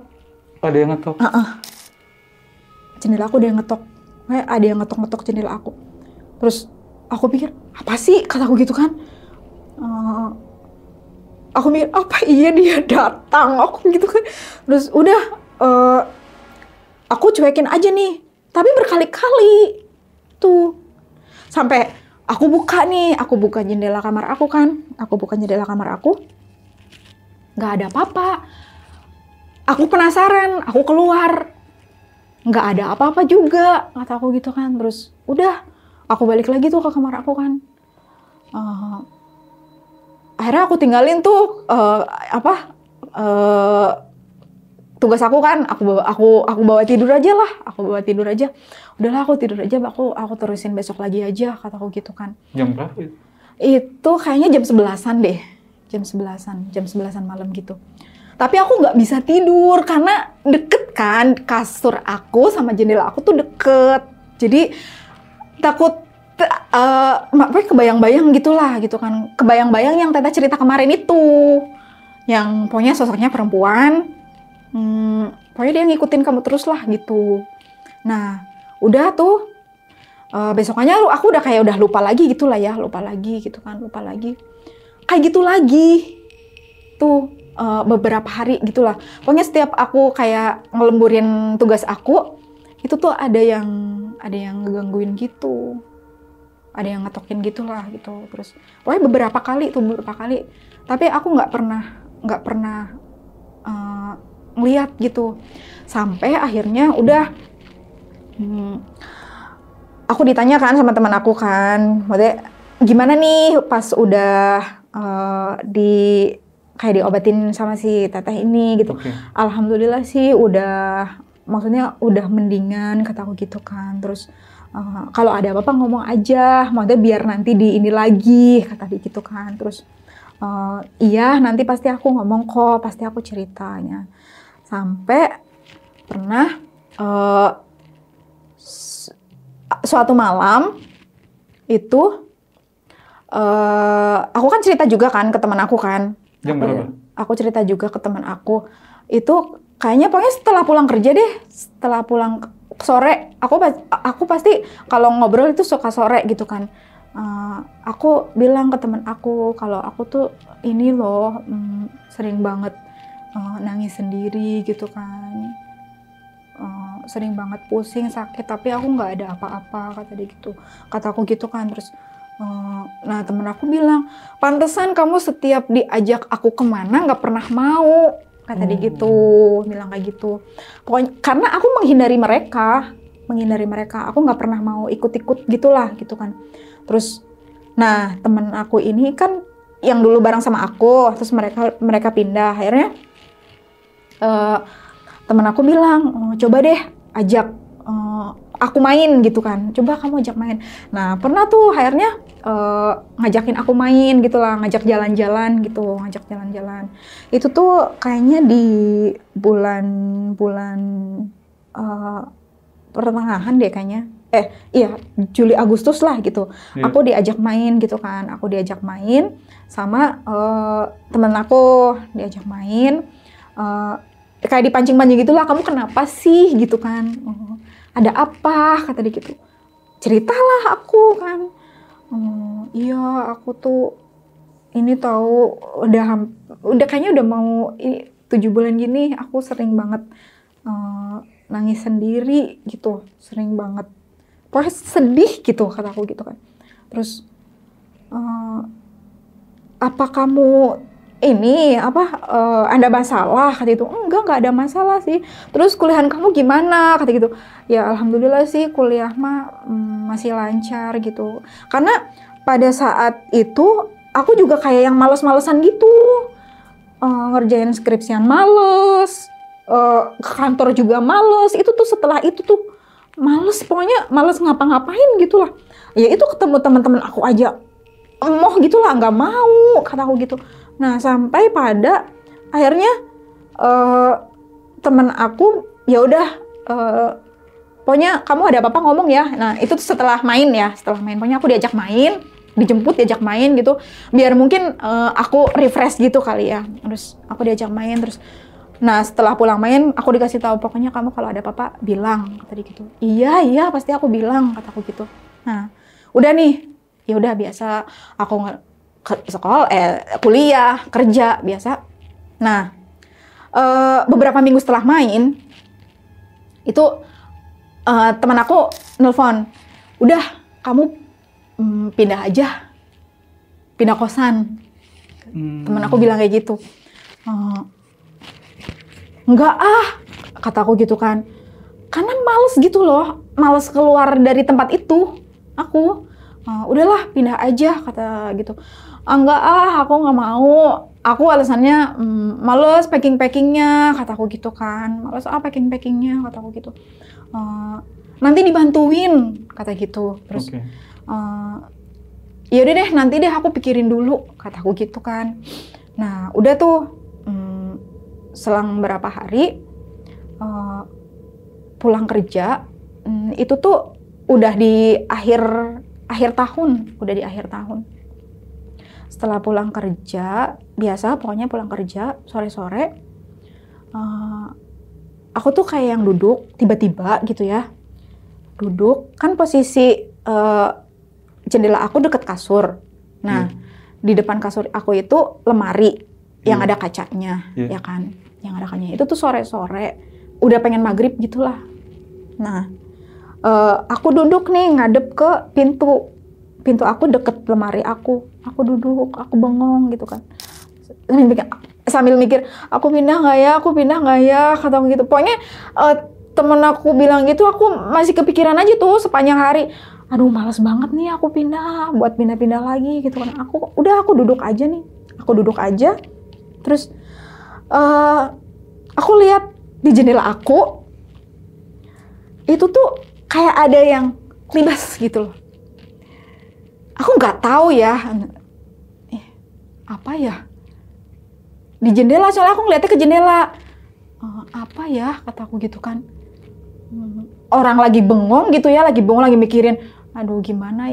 Ada yang ngetok? Jendela aku ada yang ngetok. Kayak ada yang ngetok-ngetok jendela aku. Terus aku pikir, apa sih? Kataku gitu kan. Aku mikir, apa iya dia datang? Aku gitu kan. Terus udah, aku cuekin aja nih. Tapi berkali-kali. Tuh. Sampai aku buka jendela kamar aku kan. Aku buka jendela kamar aku. Nggak ada apa-apa. Aku penasaran, aku keluar. Nggak ada apa-apa juga, kata aku gitu kan. Terus udah, aku balik lagi tuh ke kamar aku kan. Akhirnya aku tinggalin tuh tugas aku kan. Aku bawa tidur aja lah. Udahlah aku tidur aja, aku terusin besok lagi aja, kata aku gitu kan. Jam berapa itu? Itu kayaknya jam 11-an deh. Jam 11-an malam gitu. Tapi aku nggak bisa tidur karena deket kan, kasur aku sama jendela aku tuh deket. Jadi takut kebayang-bayang gitulah gitu kan. Kebayang-bayang yang Teta cerita kemarin itu. Yang pokoknya sosoknya perempuan. Pokoknya dia ngikutin kamu terus lah gitu. Nah udah tuh besokannya aku udah lupa lagi gitulah ya. Lupa lagi kayak gitu lagi tuh beberapa hari gitulah. Pokoknya setiap aku kayak ngelemburin tugas aku itu tuh ada yang ngegangguin gitu, ada yang ngetokin gitulah gitu. Terus pokoknya beberapa kali. Tapi aku nggak pernah ngeliat gitu. Sampai akhirnya udah aku ditanya kan sama teman aku kan, maksudnya gimana nih pas udah kayak diobatin sama si teteh ini gitu. Okay. Alhamdulillah sih udah mendingan, kataku gitu kan. Terus kalau ada apa-apa ngomong aja, maksudnya biar nanti di ini lagi, kata dia gitu kan. Terus iya nanti pasti aku ngomong kok, pasti aku ceritanya. Sampai pernah suatu malam itu aku kan cerita juga kan ke teman aku kan. Jam berapa? Aku cerita juga ke teman aku. Itu kayaknya pokoknya setelah pulang kerja deh. Setelah pulang sore. Aku pasti kalau ngobrol itu suka sore gitu kan. Aku bilang ke teman aku kalau aku tuh ini loh sering banget nangis sendiri gitu kan, sering banget pusing sakit tapi aku nggak ada apa-apa kata aku gitu kan. Terus nah temen aku bilang, pantesan kamu setiap diajak aku kemana nggak pernah mau, kata dia gitu, bilang kayak gitu. Pokoknya karena aku menghindari mereka, aku nggak pernah mau ikut-ikut gitulah gitu kan. Terus nah temen aku ini kan yang dulu bareng sama aku, terus mereka pindah. Akhirnya temen aku bilang, coba deh ajak aku main gitu kan, coba kamu ajak main. Nah pernah tuh akhirnya ngajakin aku main gitulah, ngajak jalan-jalan. Itu tuh kayaknya di bulan pertengahan deh kayaknya. Iya, Juli Agustus lah gitu. Yeah. Aku diajak main gitu kan. Aku diajak main sama temen aku, diajak main. Kayak dipancing-pancing gitulah, kamu kenapa sih gitu kan. Ada apa, kata dia gitu. Ceritalah aku kan. Iya, aku tuh ini tahu udah kayaknya udah mau 7 bulan gini aku sering banget nangis sendiri gitu, sering banget. Pokoknya sedih gitu, kata aku gitu kan. Terus apa kamu ini ada masalah, kata itu. Enggak ada masalah sih. Terus kuliahan kamu gimana, kata gitu. Ya alhamdulillah sih kuliah mah masih lancar gitu. Karena pada saat itu aku juga kayak yang males-malesan gitu, ngerjain skripsian males, ke kantor juga males. Itu tuh setelah itu tuh males, pokoknya males ngapa-ngapain gitulah. Ya itu ketemu teman-teman aku aja emoh gitulah, nggak mau, kata aku gitu. Nah sampai pada akhirnya teman aku ya udah pokoknya kamu ada apa-apa ngomong ya. Nah itu setelah main, pokoknya aku diajak main, dijemput diajak main gitu, biar mungkin aku refresh gitu kali ya. Terus aku diajak main, terus nah setelah pulang main aku dikasih tahu, pokoknya kamu kalau ada apa-apa bilang, kata dia gitu. Iya pasti aku bilang, kata aku gitu. Nah udah nih, ya udah biasa aku sekolah, kuliah, kerja biasa. Nah beberapa minggu setelah main itu teman aku nelpon, udah kamu pindah aja, pindah kosan. Teman aku bilang kayak gitu. Enggak kata aku gitu kan, karena males gitu loh, males keluar dari tempat itu. Aku udahlah pindah aja, kata gitu. Enggak aku nggak mau, aku alasannya males packingnya, kata aku gitu kan. Males packingnya, kata aku gitu. Nanti dibantuin, kata gitu. Terus ya udah deh, nanti deh aku pikirin dulu, kata aku gitu kan. Nah udah tuh selang berapa hari pulang kerja, itu tuh udah di akhir tahun. Setelah pulang kerja, biasa pokoknya pulang kerja sore-sore, aku tuh kayak yang duduk tiba-tiba gitu ya, duduk kan posisi jendela aku deket kasur. Nah di depan kasur aku itu lemari yang ada kacanya, ya kan, yang ada kacanya. Itu tuh sore-sore udah pengen maghrib gitulah. Nah aku duduk nih ngadep ke pintu aku deket lemari aku duduk, aku bengong gitu kan, sambil mikir aku pindah nggak ya, kata aku gitu. Pokoknya temen aku bilang gitu, aku masih kepikiran aja tuh sepanjang hari. Aduh malas banget nih aku buat pindah lagi gitu kan. Aku duduk aja. Terus aku lihat di jendela aku itu tuh kayak ada yang kelibas gitu loh. Aku nggak tahu ya, apa ya, di jendela, soalnya aku ngeliatnya ke jendela. Apa ya, kata aku gitu kan. Orang lagi bengong gitu ya, lagi mikirin, aduh gimana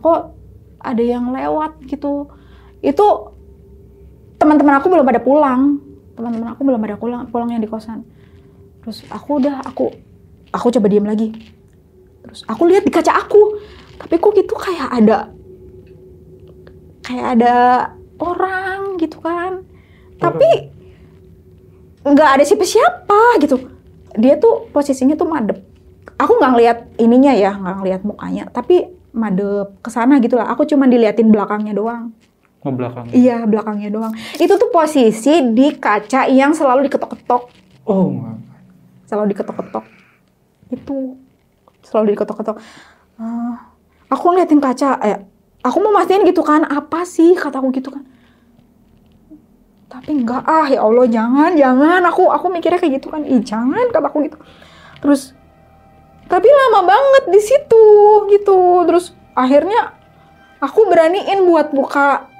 kok ada yang lewat gitu. Itu teman-teman aku belum pada pulang, pulang yang di kosan. Terus aku coba diam lagi. Terus aku lihat di kaca aku, tapi kok gitu kayak ada kayak ada orang gitu kan. Tapi nggak ada siapa-siapa gitu. Dia tuh posisinya tuh madep. Aku nggak ngeliat ininya ya, nggak ngeliat mukanya, tapi madep ke sana gitu lah. Aku cuma diliatin belakangnya doang. Oh, belakangnya? Iya, belakangnya doang. Itu tuh posisi di kaca yang selalu diketok-ketok. Oh. Selalu diketok-ketok. Itu selalu diketok-ketok. Aku ngeliatin kaca, aku mau mastiin gitu kan, apa sih kataku gitu kan. Tapi enggak, ya Allah, jangan. Aku mikirnya kayak gitu kan, jangan kataku gitu. Terus, tapi lama banget di situ gitu. Terus akhirnya aku beraniin buat buka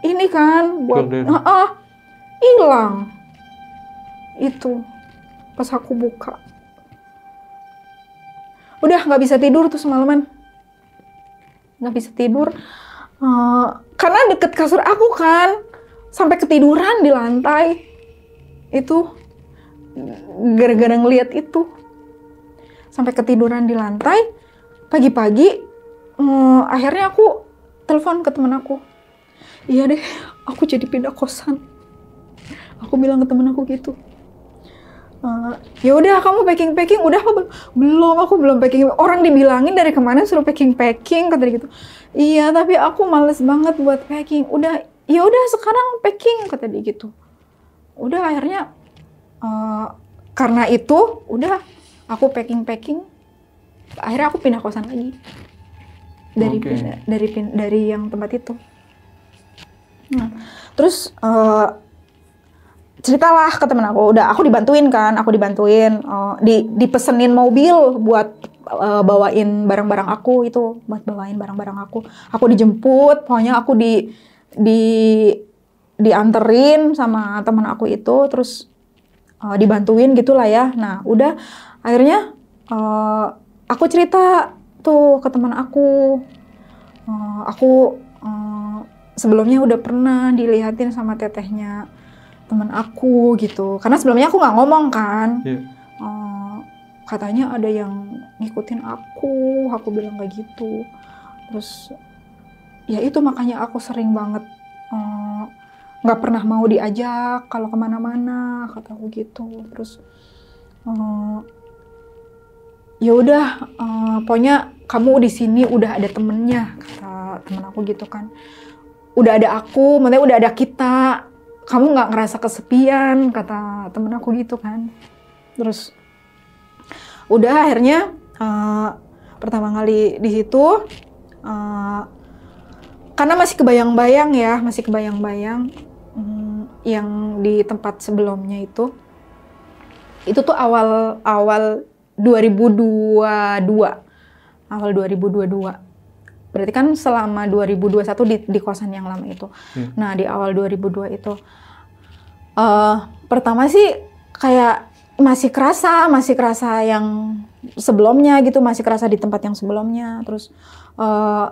ini kan, buat hilang. Itu pas aku buka. Udah nggak bisa tidur tuh semalaman. Nggak bisa tidur. Karena deket kasur aku kan. Sampai ketiduran di lantai. Itu gara-gara ngeliat itu. Sampai ketiduran di lantai. Pagi-pagi akhirnya aku telepon ke temen aku. Iya deh, aku jadi pindah kosan. Aku bilang ke temen aku gitu. Ya udah, kamu packing. Udah apa belum? Aku belum packing. Orang dibilangin dari kemana suruh packing, kata dia gitu. Iya, tapi aku males banget buat packing. Ya udah sekarang packing, kata dia gitu. Udah akhirnya karena itu udah aku packing. Akhirnya aku pindah kosan lagi. Dari yang tempat itu. Nah, terus ceritalah ke temen aku, aku dibantuin, dipesenin mobil buat bawain barang-barang aku itu, aku dijemput, pokoknya aku dianterin sama temen aku itu, terus dibantuin gitulah ya. Nah udah akhirnya aku cerita tuh ke teman aku, sebelumnya udah pernah dilihatin sama tetehnya teman aku gitu. Karena sebelumnya aku nggak ngomong kan. Yeah. Katanya ada yang ngikutin aku bilang kayak gitu. Terus ya itu makanya aku sering banget nggak pernah mau diajak kalau kemana-mana, kata aku gitu. Terus ya udah, pokoknya kamu di sini udah ada temennya, kata temen aku gitu kan. Udah ada aku, maksudnya udah ada kita. Kamu nggak ngerasa kesepian, kata temen aku gitu kan. Terus udah akhirnya pertama kali di situ karena masih kebayang-bayang yang di tempat sebelumnya itu tuh awal 2022. Berarti kan selama 2021 di kosan yang lama itu. Nah di awal 2002 itu pertama sih kayak masih kerasa yang sebelumnya gitu, masih kerasa di tempat yang sebelumnya. Terus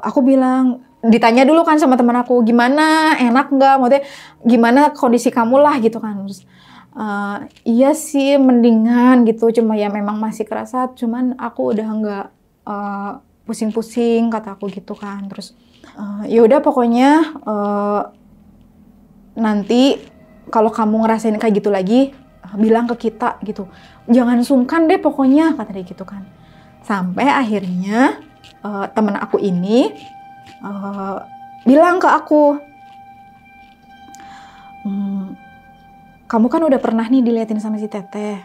aku bilang, ditanya dulu kan sama teman aku, gimana, enak nggak, maksudnya gimana kondisi kamu lah gitu kan. Terus iya sih mendingan gitu, cuma ya memang masih kerasa, cuman aku udah nggak pusing-pusing, kata aku gitu kan. Terus ya udah pokoknya nanti kalau kamu ngerasain kayak gitu lagi, bilang ke kita gitu. Jangan sungkan deh pokoknya, kata dia gitu kan. Sampai akhirnya temen aku ini bilang ke aku, kamu kan udah pernah nih diliatin sama si Teteh.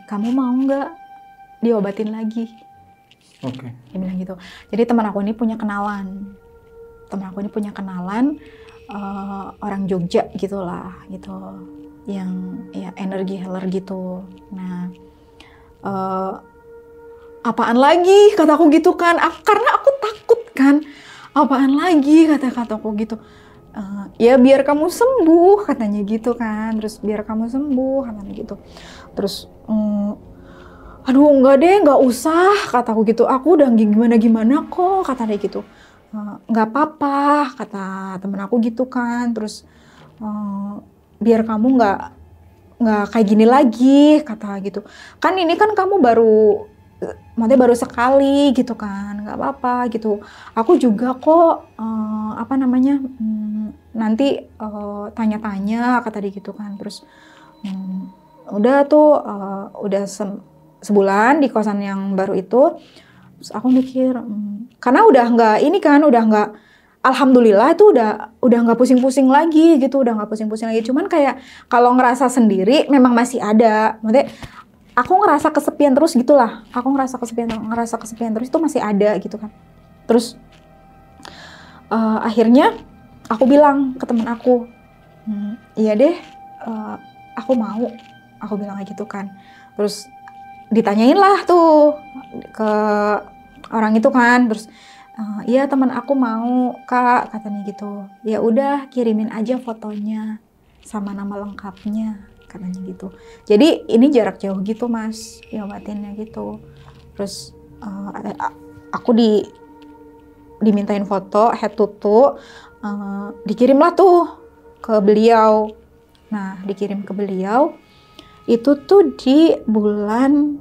Kamu mau nggak diobatin lagi? Oke. Dia bilang gitu. Jadi teman aku ini punya kenalan. Orang Jogja gitulah gitu, yang ya energi healer gitu. Nah apaan lagi, kataku gitu kan. Karena aku takut kan, apaan lagi, kata-kataku gitu. Ya biar kamu sembuh, katanya gitu kan. Terus biar kamu sembuh, katanya gitu. Terus aduh enggak deh, enggak usah, kataku gitu. Aku udah gimana-gimana kok, katanya gitu. Nggak apa-apa, kata temen aku gitu kan. Terus biar kamu nggak kayak gini lagi, kata gitu. Kan ini kan kamu baru maksudnya baru sekali gitu kan, nggak apa-apa gitu. Aku juga kok nanti tanya-tanya kata dia gitu kan. Terus udah tuh sebulan di kosan yang baru itu. Terus aku mikir karena udah nggak alhamdulillah itu udah nggak pusing-pusing lagi gitu, udah nggak pusing-pusing lagi. Cuman kayak kalau ngerasa sendiri memang masih ada, maksudnya aku ngerasa kesepian terus gitulah. Aku ngerasa kesepian terus itu masih ada gitu kan. Terus akhirnya aku bilang ke temen aku, iya deh, aku mau. Aku bilang kayak gitu kan. Terus ditanyain lah tuh ke orang itu kan. Terus iya teman aku mau kak, katanya gitu. Ya udah kirimin aja fotonya sama nama lengkapnya, katanya gitu. Jadi ini jarak jauh gitu mas, diobatinnya gitu. Terus aku dimintain foto head to toe, dikirim lah tuh ke beliau. Nah dikirim ke beliau itu tuh di bulan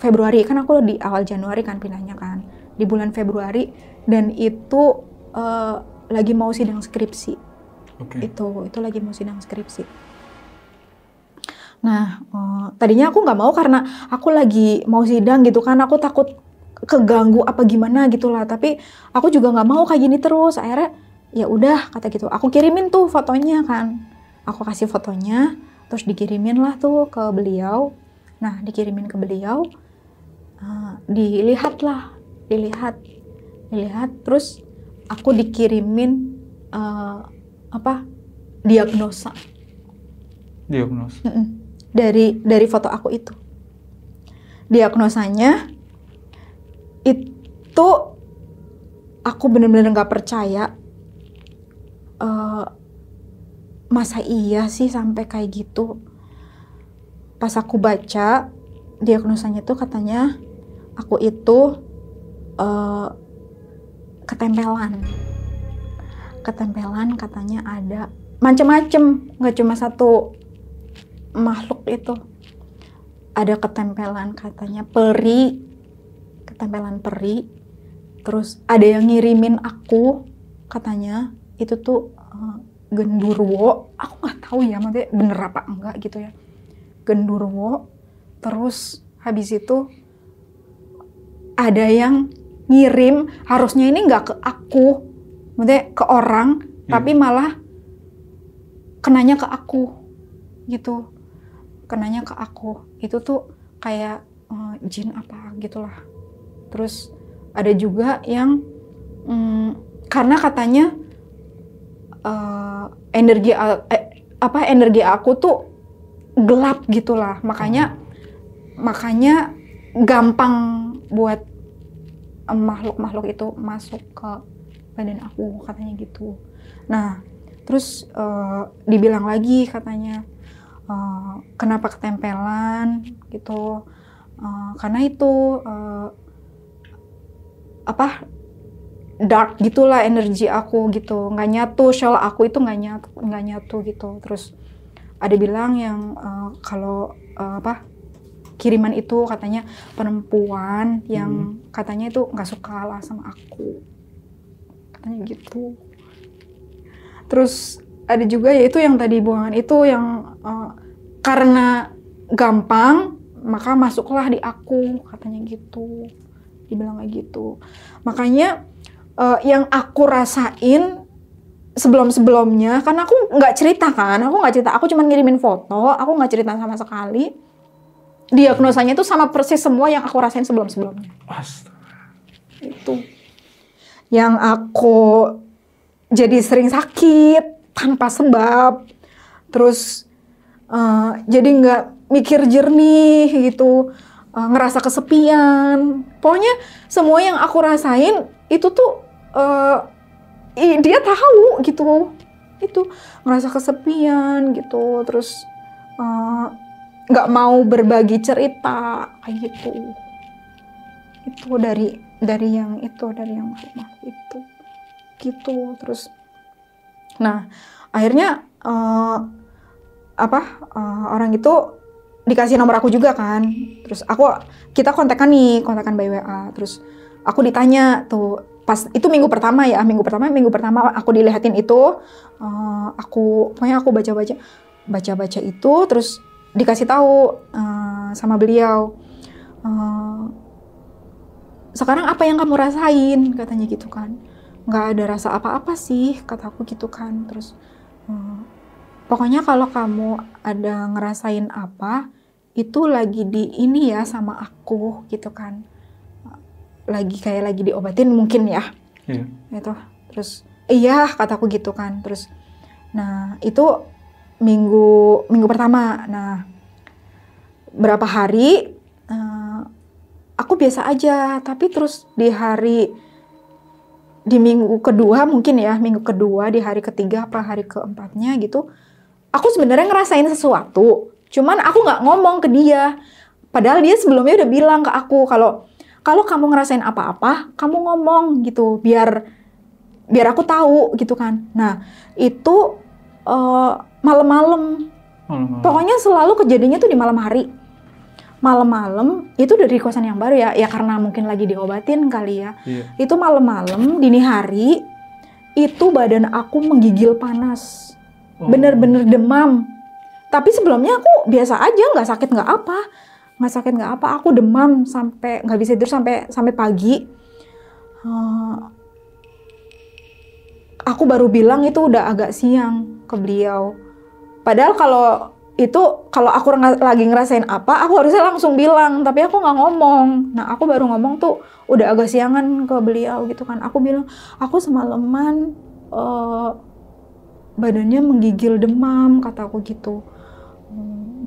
Februari, kan aku di awal Januari kan pindahnya kan, di bulan Februari, dan itu lagi mau sidang skripsi. Itu lagi mau sidang skripsi. Nah tadinya aku nggak mau karena aku lagi mau sidang gitu kan, aku takut keganggu apa gimana gitulah. Tapi aku juga nggak mau kayak gini terus. Akhirnya ya udah kata gitu, aku kirimin tuh fotonya kan, aku kasih fotonya. Terus dikirimin lah tuh ke beliau. Nah dikirimin ke beliau, dilihat. Terus aku dikirimin diagnosa. Dari foto aku itu. Diagnosanya itu aku bener-bener nggak percaya. Masa iya sih sampai kayak gitu? Pas aku baca diagnosanya tuh katanya aku itu ketempelan katanya ada macem-macem, nggak cuma satu makhluk itu. Ada ketempelan katanya ketempelan peri. Terus ada yang ngirimin aku katanya itu tuh genderuwo. Aku nggak tahu ya maksudnya bener apa enggak gitu ya, genderuwo. Terus habis itu ada yang ngirim, harusnya ini nggak ke aku, maksudnya ke orang, tapi malah kenanya ke aku gitu, kenanya ke aku. Itu tuh kayak jin apa gitulah. Terus ada juga yang karena katanya energi aku tuh gelap gitulah, makanya gampang buat makhluk itu masuk ke badan aku, katanya gitu. Nah terus dibilang lagi katanya kenapa ketempelan gitu, karena itu dark gitulah energi aku gitu, nggak nyatu, shell aku itu nggak nyatu gitu. Terus ada bilang yang kalau kiriman itu katanya perempuan yang katanya itu nggak suka lah sama aku, katanya gitu. Terus ada juga yaitu yang tadi buangan itu yang karena gampang maka masuklah di aku, katanya gitu, dibilang kayak gitu. Makanya yang aku rasain sebelumnya, karena aku nggak cerita, aku cuma ngirimin foto, aku nggak cerita sama sekali. Diagnosanya itu sama persis semua yang aku rasain sebelumnya. Itu yang aku jadi sering sakit tanpa sebab, terus jadi nggak mikir jernih gitu, ngerasa kesepian. Pokoknya semua yang aku rasain itu tuh dia tahu gitu, itu ngerasa kesepian gitu. Terus nggak mau berbagi cerita kayak gitu. Itu dari yang makhluk itu gitu. Terus nah akhirnya orang itu dikasih nomor aku juga kan. Terus kita kontekan by WA. Terus aku ditanya tuh pas itu minggu pertama aku dilihatin itu, pokoknya aku baca itu, terus dikasih tahu sama beliau, sekarang apa yang kamu rasain, katanya gitu kan. Nggak ada rasa apa-apa sih, kataku gitu kan. Terus pokoknya kalau kamu ada ngerasain apa, itu lagi di ini ya sama aku gitu kan. Lagi diobatin mungkin ya. Iya. Gitu. Terus iya kataku gitu kan. Terus nah itu minggu pertama. Nah berapa hari aku biasa aja, tapi terus di minggu kedua mungkin ya, di hari ketiga apa hari keempatnya gitu, aku sebenarnya ngerasain sesuatu, cuman aku nggak ngomong ke dia. Padahal dia sebelumnya udah bilang ke aku kalau kamu ngerasain apa-apa, kamu ngomong gitu, biar aku tahu gitu kan. Nah itu malam-malam, pokoknya selalu kejadiannya tuh di malam hari. Malam-malam itu dari kosan yang baru ya karena mungkin lagi diobatin kali ya. Iya. Itu malam-malam dini hari itu badan aku menggigil panas, bener-bener demam. Tapi sebelumnya aku biasa aja, nggak sakit nggak apa. Aku demam sampai nggak bisa tidur sampai pagi. Aku baru bilang itu udah agak siang ke beliau. Padahal kalau aku lagi ngerasain apa, aku harusnya langsung bilang, tapi aku nggak ngomong. Nah, aku baru ngomong tuh udah agak siangan ke beliau gitu kan. Aku bilang, aku semalaman badannya menggigil demam, kata aku gitu.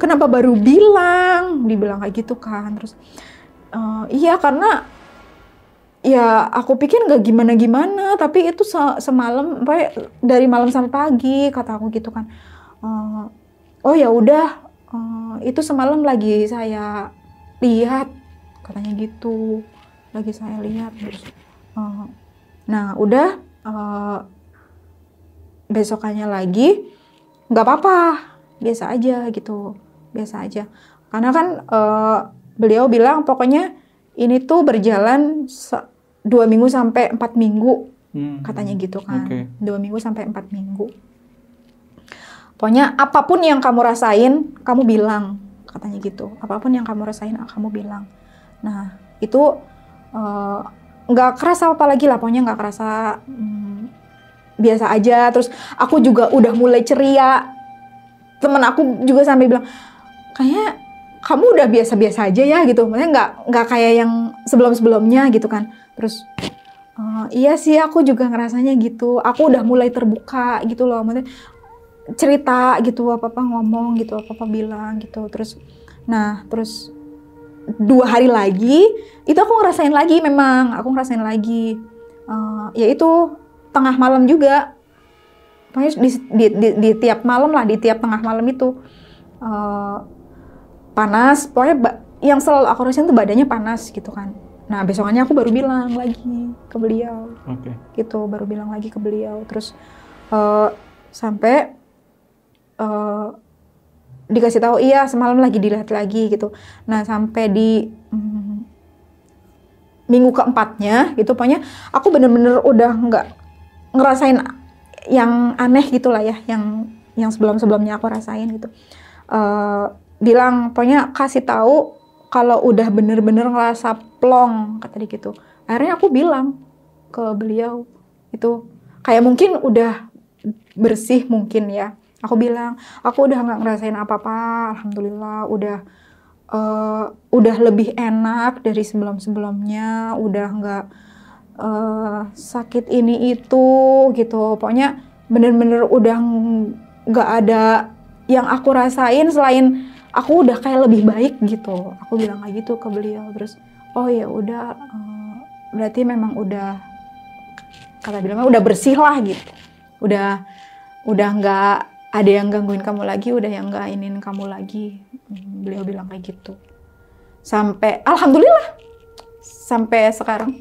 Kenapa baru bilang? Dibilang kayak gitu kan. Terus, iya karena ya aku pikir nggak gimana-gimana, tapi itu semalam, dari malam sampai pagi, kata aku gitu kan. Oh ya udah, itu semalam lagi saya lihat, katanya gitu, lagi saya lihat. Terus, nah udah besokannya lagi nggak apa-apa, biasa aja gitu, biasa aja. Karena kan beliau bilang pokoknya ini tuh berjalan 2 minggu sampai 4 minggu, katanya gitu kan. Okay. 2 minggu sampai 4 minggu. Pokoknya apapun yang kamu rasain, kamu bilang, katanya gitu. Apapun yang kamu rasain, kamu bilang. Nah, itu nggak kerasa apa lagi lah, pokoknya nggak kerasa, biasa aja. Terus aku juga udah mulai ceria. Temen aku juga sampai bilang, kayaknya kamu udah biasa-biasa aja ya gitu. Maksudnya nggak kayak yang sebelum-sebelumnya gitu kan. Terus, iya sih aku juga ngerasanya gitu. Aku udah mulai terbuka gitu loh. Maksudnya cerita gitu, apa-apa ngomong gitu, apa-apa bilang gitu. Terus 2 hari lagi itu aku ngerasain lagi, yaitu tengah malam juga. Pokoknya di tiap malam lah, di tiap tengah malam itu panas, pokoknya yang selalu aku rasain tuh badannya panas gitu kan. Nah besokannya aku baru bilang lagi ke beliau, gitu, baru bilang lagi ke beliau. Terus sampai dikasih tahu iya semalam lagi dilihat lagi gitu. Nah sampai di minggu keempatnya gitu, pokoknya aku bener-bener udah nggak ngerasain yang aneh gitulah ya, yang sebelum-sebelumnya aku rasain gitu. Bilang pokoknya kasih tahu kalau udah bener-bener ngerasa plong, kata dia gitu. Akhirnya aku bilang ke beliau itu kayak mungkin udah bersih mungkin ya. Aku bilang, aku udah nggak ngerasain apa-apa, alhamdulillah, udah lebih enak dari sebelum-sebelumnya, udah nggak sakit ini itu gitu. Pokoknya bener-bener udah nggak ada yang aku rasain selain aku udah kayak lebih baik gitu. Aku bilang kayak gitu ke beliau. Terus, oh ya udah, berarti memang udah, kata bilang udah bersih lah gitu. Udah nggak ada yang gangguin kamu lagi, udah yang nggak inin kamu lagi. Beliau bilang kayak gitu. Sampai, alhamdulillah, sampai sekarang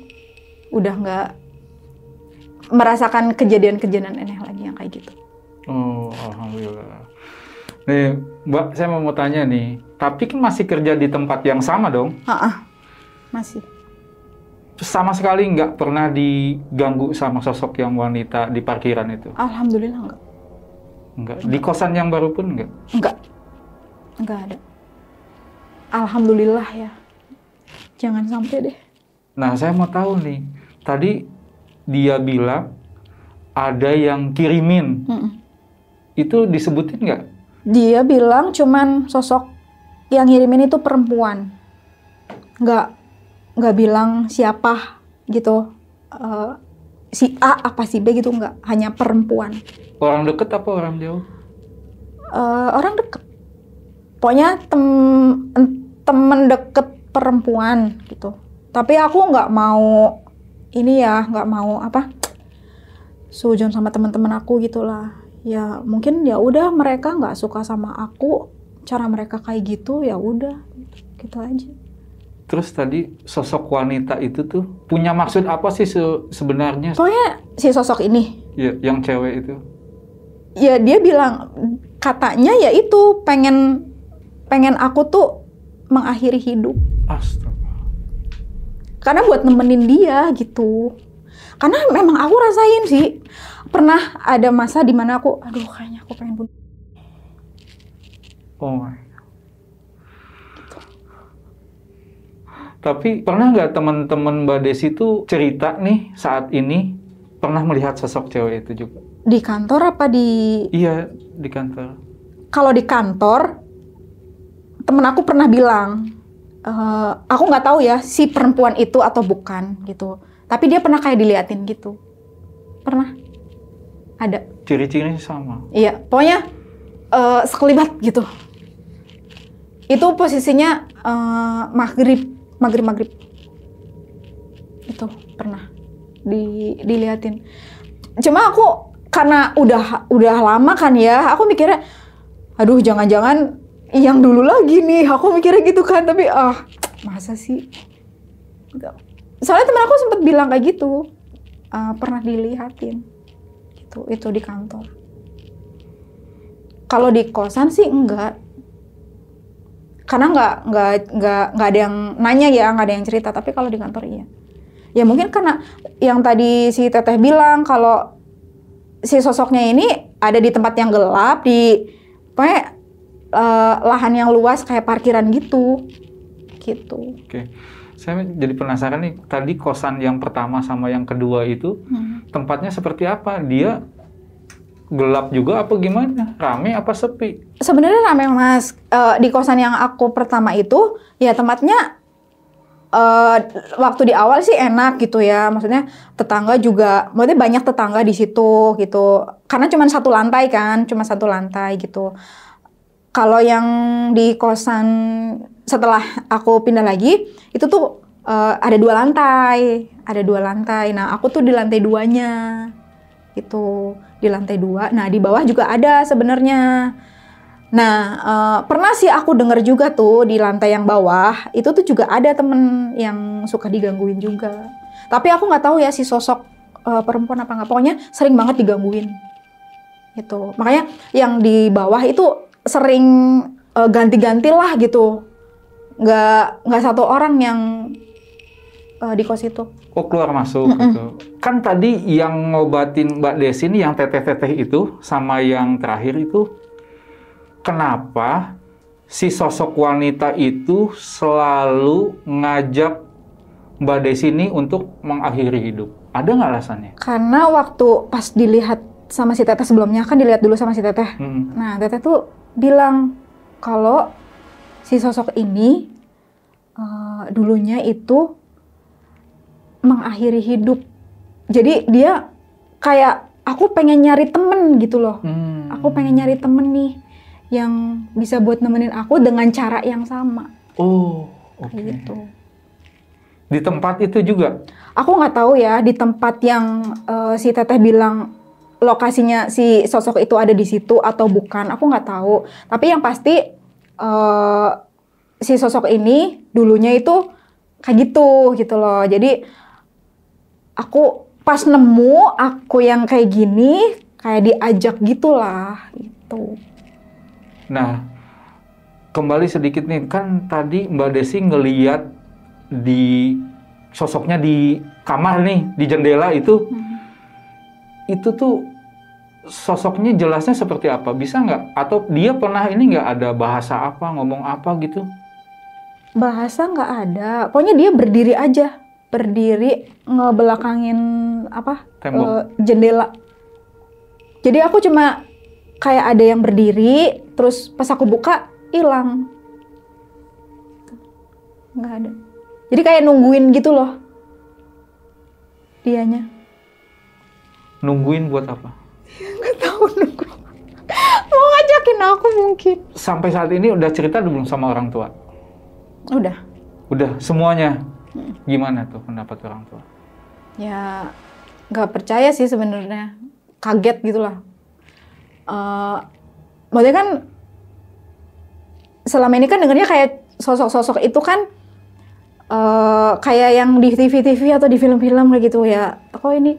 udah nggak merasakan kejadian-kejadian aneh lagi yang kayak gitu. Oh, alhamdulillah. Nih, Mbak, saya mau tanya nih, Tapi kan masih kerja di tempat yang sama dong? Masih. Sama sekali nggak pernah diganggu sama sosok yang wanita di parkiran itu? Alhamdulillah enggak. Enggak. Di kosan yang baru pun enggak? Enggak ada. Alhamdulillah ya. Jangan sampai deh. Nah, saya mau tahu nih. Tadi dia bilang ada yang kirimin. Itu disebutin nggak? Dia bilang cuman sosok yang ngirimin itu perempuan. Nggak bilang siapa gitu. Si A apa si B gitu, nggak. Hanya perempuan. Orang deket apa orang jauh? Orang deket. Pokoknya temen deket perempuan gitu. Tapi aku nggak mau nggak mau sujon sama teman-teman aku gitulah. Ya mungkin ya udah mereka nggak suka sama aku, cara mereka kayak gitu, ya udah gitu aja. Terus tadi sosok wanita itu tuh punya maksud apa sih sebenarnya? Pokoknya si sosok ini. Ya, yang cewek itu. Ya dia bilang katanya ya itu pengen aku tuh mengakhiri hidup. Astaga. Karena buat nemenin dia gitu. Karena memang aku rasain sih. Pernah ada masa di mana aku, aduh kayaknya aku pengen bunuh. Oh my God. Tapi pernah nggak teman-teman Mbak Desi tuh cerita nih saat ini pernah melihat sosok cewek itu juga? Di kantor apa di... Iya, di kantor. Kalau di kantor, temen aku pernah bilang, aku nggak tahu ya si perempuan itu atau bukan gitu. Tapi dia pernah kayak diliatin gitu. Pernah. Ada. Ciri-cirinya sama. Iya, pokoknya sekelibat gitu. Itu posisinya maghrib. Itu pernah diliatin. Cuma aku karena udah lama kan ya, aku mikirnya, aduh jangan-jangan yang dulu lagi nih. Aku mikirnya gitu kan, tapi masa sih? Soalnya temen aku sempat bilang kayak gitu, pernah dilihatin. Itu di kantor. Kalau di kosan sih enggak. Karena nggak ada yang nanya ya, nggak ada yang cerita. Tapi kalau di kantor iya. Ya mungkin karena yang tadi si Teteh bilang kalau si sosoknya ini ada di tempat yang gelap, di lahan yang luas kayak parkiran gitu. Oke. Saya jadi penasaran nih, tadi kosan yang pertama sama yang kedua itu tempatnya seperti apa? Dia gelap juga apa gimana? Rame apa sepi? Sebenarnya rame Mas. Di kosan yang aku pertama itu ya tempatnya waktu di awal sih enak gitu ya. Maksudnya tetangga juga, maksudnya banyak tetangga di situ gitu. Karena cuma satu lantai kan, gitu. Kalau yang di kosan setelah aku pindah lagi itu tuh ada dua lantai. Nah aku tuh di lantai 2-nya. Itu di lantai 2. Nah di bawah juga ada sebenarnya. Nah pernah sih aku dengar juga tuh di lantai yang bawah itu tuh juga ada temen yang suka digangguin juga. Tapi aku nggak tahu ya si sosok perempuan apa nggak. Pokoknya sering banget digangguin. Gitu. Makanya yang di bawah itu sering ganti-ganti lah gitu. Nggak satu orang yang di kos itu. Oh keluar masuk gitu. Kan tadi yang ngobatin Mbak Desi ini yang teteh-teteh itu sama yang terakhir itu, kenapa si sosok wanita itu selalu ngajak Mbak Desi ini untuk mengakhiri hidup? Ada nggak alasannya? Karena waktu pas dilihat sama si teteh sebelumnya, kan dilihat dulu sama si teteh. Nah teteh tuh bilang kalau si sosok ini dulunya itu mengakhiri hidup. Jadi dia kayak, aku pengen nyari temen gitu loh. Aku pengen nyari temen nih yang bisa buat nemenin aku dengan cara yang sama. Oh, oke. Gitu. Di tempat itu juga? Aku nggak tahu ya di tempat yang si teteh bilang lokasinya si sosok itu ada di situ atau bukan. Aku nggak tahu. Tapi yang pasti si sosok ini dulunya itu kayak gitu loh. Jadi aku pas nemu aku yang kayak gini, kayak diajak gitulah gitu. Nah, kembali sedikit nih, kan tadi Mbak Desi ngeliat di sosoknya di kamar nih, di jendela itu tuh sosoknya jelasnya seperti apa? Bisa nggak? Atau dia pernah ini nggak ada bahasa apa, ngomong apa gitu? Bahasa nggak ada, pokoknya dia berdiri aja, berdiri ngebelakangin apa? Tembok. Jendela. Jadi aku cuma kayak ada yang berdiri, terus pas aku buka hilang, nggak ada. Jadi kayak nungguin gitu loh, dianya. Nungguin buat apa? Nggak tahu nunggu. Mau ngajakin aku mungkin. Sampai saat ini udah cerita belum sama orang tua? Udah. Udah, semuanya. Gimana tuh pendapat orang tua? Ya nggak percaya sih sebenarnya, kaget gitulah. Maksudnya kan selama ini kan dengarnya kayak sosok-sosok itu kan kayak yang di TV-TV atau di film-film kayak gitu ya. Kok ini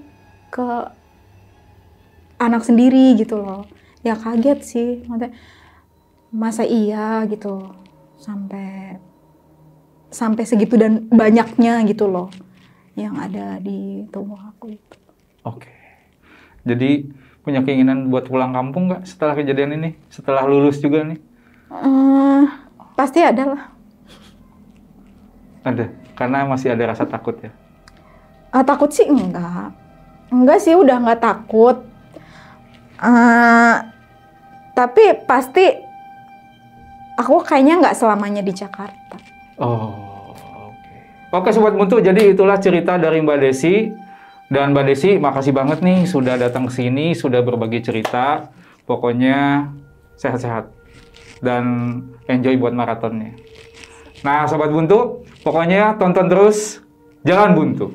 ke anak sendiri gitu loh. Ya kaget sih. Maksudnya masa iya gitu sampai segitu dan banyaknya gitu loh yang ada di tubuh aku itu. Oke. Jadi punya keinginan buat pulang kampung nggak setelah kejadian ini? Setelah lulus juga nih? Pasti ada lah. Ada, karena masih ada rasa takut ya? Takut sih enggak. Enggak sih, udah nggak takut. Tapi pasti aku kayaknya nggak selamanya di Jakarta. Oh, oke. Oke Sobat Buntu, jadi itulah cerita dari Mbak Desi. Dan Mbak Desi, makasih banget nih sudah datang ke sini, sudah berbagi cerita. Pokoknya sehat-sehat dan enjoy buat maratonnya. Nah Sobat Buntu, pokoknya tonton terus Jalan Buntu.